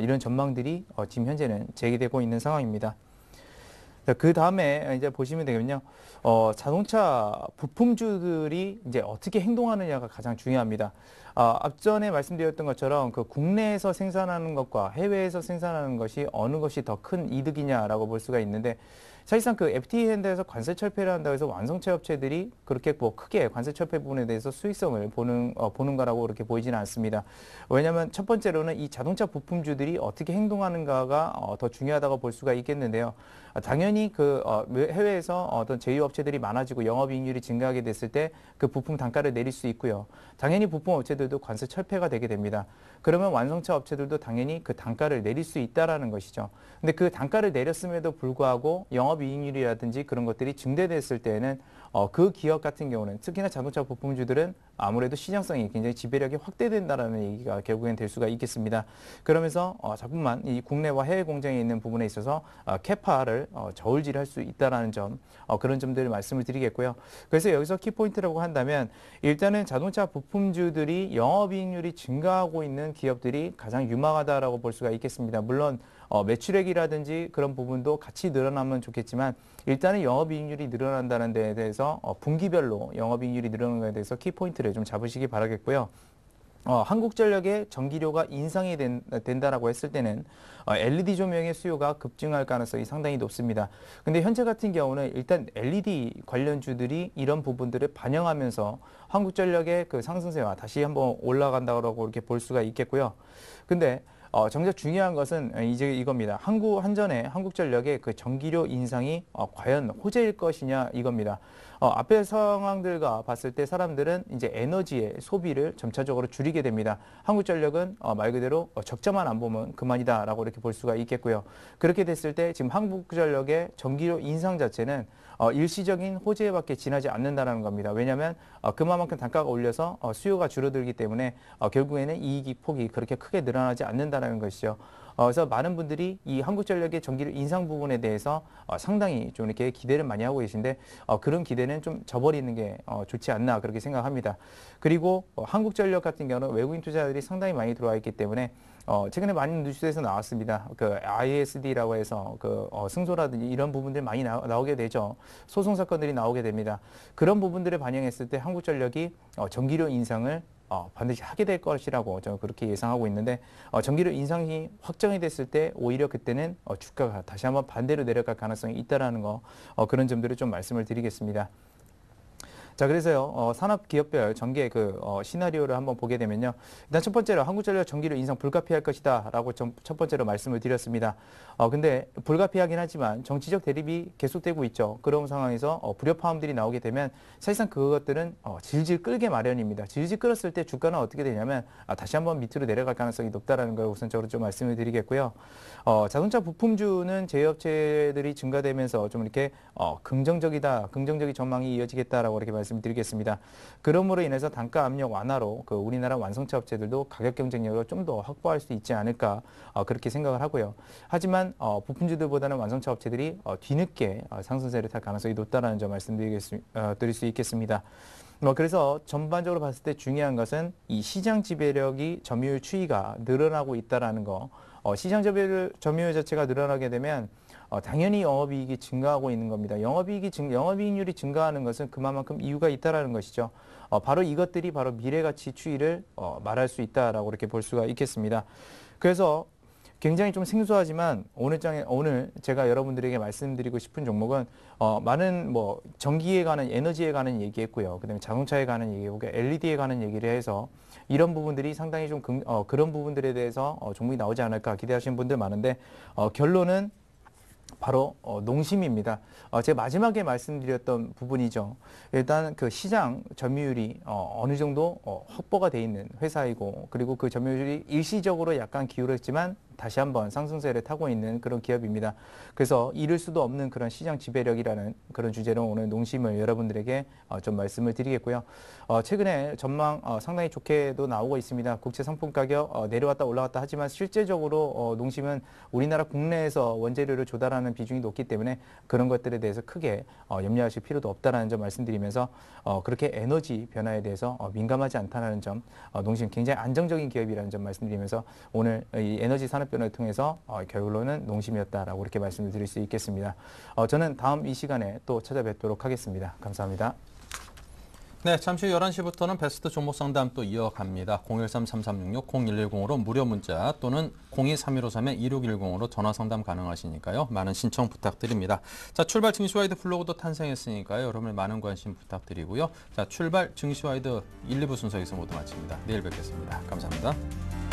이런 전망들이 지금 현재는 제기되고 있는 상황입니다. 그 다음에 이제 보시면 되면요. 자동차 부품주들이 이제 어떻게 행동하느냐가 가장 중요합니다. 앞전에 말씀드렸던 것처럼 그 국내에서 생산하는 것과 해외에서 생산하는 것이 어느 것이 더 큰 이득이냐라고 볼 수가 있는데 사실상 그 FTA 현대에서 관세 철폐를 한다고 해서 완성차 업체들이 그렇게 뭐 크게 관세 철폐 부분에 대해서 수익성을 보는 거라고 그렇게 보이지는 않습니다. 왜냐하면 첫 번째로는 이 자동차 부품주들이 어떻게 행동하는가가 더 중요하다고 볼 수가 있겠는데요. 당연히 그 해외에서 어떤 제휴 업체들이 많아지고 영업이익률이 증가하게 됐을 때 그 부품 단가를 내릴 수 있고요. 당연히 부품 업체들도 관세 철폐가 되게 됩니다. 그러면 완성차 업체들도 당연히 그 단가를 내릴 수 있다라는 것이죠. 근데 그 단가를 내렸음에도 불구하고 영업이익률이라든지 그런 것들이 증대됐을 때에는 그 기업 같은 경우는 특히나 자동차 부품주들은 아무래도 시장성이 굉장히 지배력이 확대된다라는 얘기가 결국엔 될 수가 있겠습니다. 그러면서 자꾸만 이 국내와 해외 공장에 있는 부분에 있어서 캐파를 저울질할 수 있다라는 점, 그런 점들을 말씀을 드리겠고요. 그래서 여기서 키포인트라고 한다면 일단은 자동차 부품주들이 영업이익률이 증가하고 있는 기업들이 가장 유망하다라고 볼 수가 있겠습니다. 물론 매출액이라든지 그런 부분도 같이 늘어나면 좋겠지만 일단은 영업이익률이 늘어난다는 데에 대해서 분기별로 영업이익률이 늘어나는 것에 대해서 키포인트를 좀 잡으시기 바라겠고요. 한국전력의 전기료가 인상이 된다라고 했을 때는 LED 조명의 수요가 급증할 가능성이 상당히 높습니다. 근데 현재 같은 경우는 일단 LED 관련주들이 이런 부분들을 반영하면서 한국전력의 그 상승세와 다시 한번 올라간다고 이렇게 볼 수가 있겠고요. 근데 정작 중요한 것은 이제 이겁니다. 한국전력의 그 전기료 인상이 과연 호재일 것이냐 이겁니다. 앞의 상황들과 봤을 때 사람들은 이제 에너지의 소비를 점차적으로 줄이게 됩니다. 한국전력은 말 그대로 적자만 안 보면 그만이다라고 이렇게 볼 수가 있겠고요. 그렇게 됐을 때 지금 한국전력의 전기료 인상 자체는 일시적인 호재밖에 지나지 않는다는 겁니다. 왜냐하면 그만큼 단가가 올려서 수요가 줄어들기 때문에 결국에는 이익이 폭이 그렇게 크게 늘어나지 않는다는 것이죠. 그래서 많은 분들이 이 한국전력의 전기료 인상 부분에 대해서 상당히 좀 이렇게 기대를 많이 하고 계신데 그런 기대는 좀 저버리는 게 좋지 않나 그렇게 생각합니다. 그리고 한국전력 같은 경우는 외국인 투자자들이 상당히 많이 들어와 있기 때문에 최근에 많은 뉴스에서 나왔습니다. 그 ISD라고 해서 그 승소라든지 이런 부분들이 많이 나오게 되죠. 소송 사건들이 나오게 됩니다. 그런 부분들을 반영했을 때 한국전력이 전기료 인상을 반드시 하게 될 것이라고 저는 그렇게 예상하고 있는데 전기료 인상이 확정이 됐을 때 오히려 그때는 주가가 다시 한번 반대로 내려갈 가능성이 있다라는 거 그런 점들을 좀 말씀을 드리겠습니다. 자, 그래서요, 산업 기업별 전개 시나리오를 한번 보게 되면요. 일단 첫 번째로 한국전력 전기료 인상 불가피할 것이다 라고 첫 번째로 말씀을 드렸습니다. 근데 불가피하긴 하지만 정치적 대립이 계속되고 있죠. 그런 상황에서 불협화음들이 나오게 되면 사실상 그것들은 질질 끌게 마련입니다. 질질 끌었을 때 주가는 어떻게 되냐면 다시 한번 밑으로 내려갈 가능성이 높다라는 걸 우선적으로 좀 말씀을 드리겠고요. 자동차 부품주는 제휴업체들이 증가되면서 좀 이렇게 긍정적인 전망이 이어지겠다라고 이렇게 말씀드리겠습니다. 그러므로 인해서 단가 압력 완화로 그 우리나라 완성차 업체들도 가격 경쟁력을 좀 더 확보할 수 있지 않을까 그렇게 생각을 하고요. 하지만 부품주들보다는 완성차 업체들이 뒤늦게 상승세를 탈 가능성이 높다라는 점 말씀드릴 수 있겠습니다. 그래서 전반적으로 봤을 때 중요한 것은 이 시장 지배력이 점유율 추이가 늘어나고 있다라는 거. 시장 점유율 자체가 늘어나게 되면 당연히 영업이익이 증가하고 있는 겁니다. 영업이익률이 증가하는 것은 그만큼 이유가 있다라는 것이죠. 바로 이것들이 바로 미래가치 추이를 말할 수 있다라고 이렇게 볼 수가 있겠습니다. 그래서 굉장히 좀 생소하지만 오늘 제가 여러분들에게 말씀드리고 싶은 종목은 많은 전기에 관한 에너지에 관한 얘기했고요. 그다음에 자동차에 관한 얘기하고 LED에 관한 얘기를 해서 이런 부분들이 상당히 좀 그런 부분들에 대해서 종목이 나오지 않을까 기대하시는 분들 많은데 결론은 바로 농심입니다. 제가 마지막에 말씀드렸던 부분이죠. 일단 그 시장 점유율이 어느 정도 확보가 돼 있는 회사이고 그리고 그 점유율이 일시적으로 약간 기울었지만 다시 한번 상승세를 타고 있는 그런 기업입니다. 그래서 잃을 수도 없는 그런 시장 지배력이라는 그런 주제로 오늘 농심을 여러분들에게 좀 말씀을 드리겠고요. 최근에 전망 상당히 좋게도 나오고 있습니다. 국제 상품 가격 내려왔다 올라갔다 하지만 실제적으로 농심은 우리나라 국내에서 원재료를 조달하는 비중이 높기 때문에 그런 것들에 대해서 크게 염려하실 필요도 없다라는 점 말씀드리면서 그렇게 에너지 변화에 대해서 민감하지 않다는 점, 농심 굉장히 안정적인 기업이라는 점 말씀드리면서 오늘 이 에너지 산업 변화를 통해서 결론은 농심이었다라고 이렇게 말씀을 드릴 수 있겠습니다. 저는 다음 이 시간에 또 찾아뵙도록 하겠습니다. 감사합니다. 네, 잠시 후 11시부터는 베스트 종목 상담 또 이어갑니다. 013-3366-0110으로 무료 문자 또는 02-3153-2610으로 전화 상담 가능하시니까요. 많은 신청 부탁드립니다. 자, 출발 증시와이드 블로그도 탄생했으니까요. 여러분의 많은 관심 부탁드리고요. 자, 출발 증시와이드 1, 2부 순서 여기서 모두 마칩니다. 내일 뵙겠습니다. 감사합니다.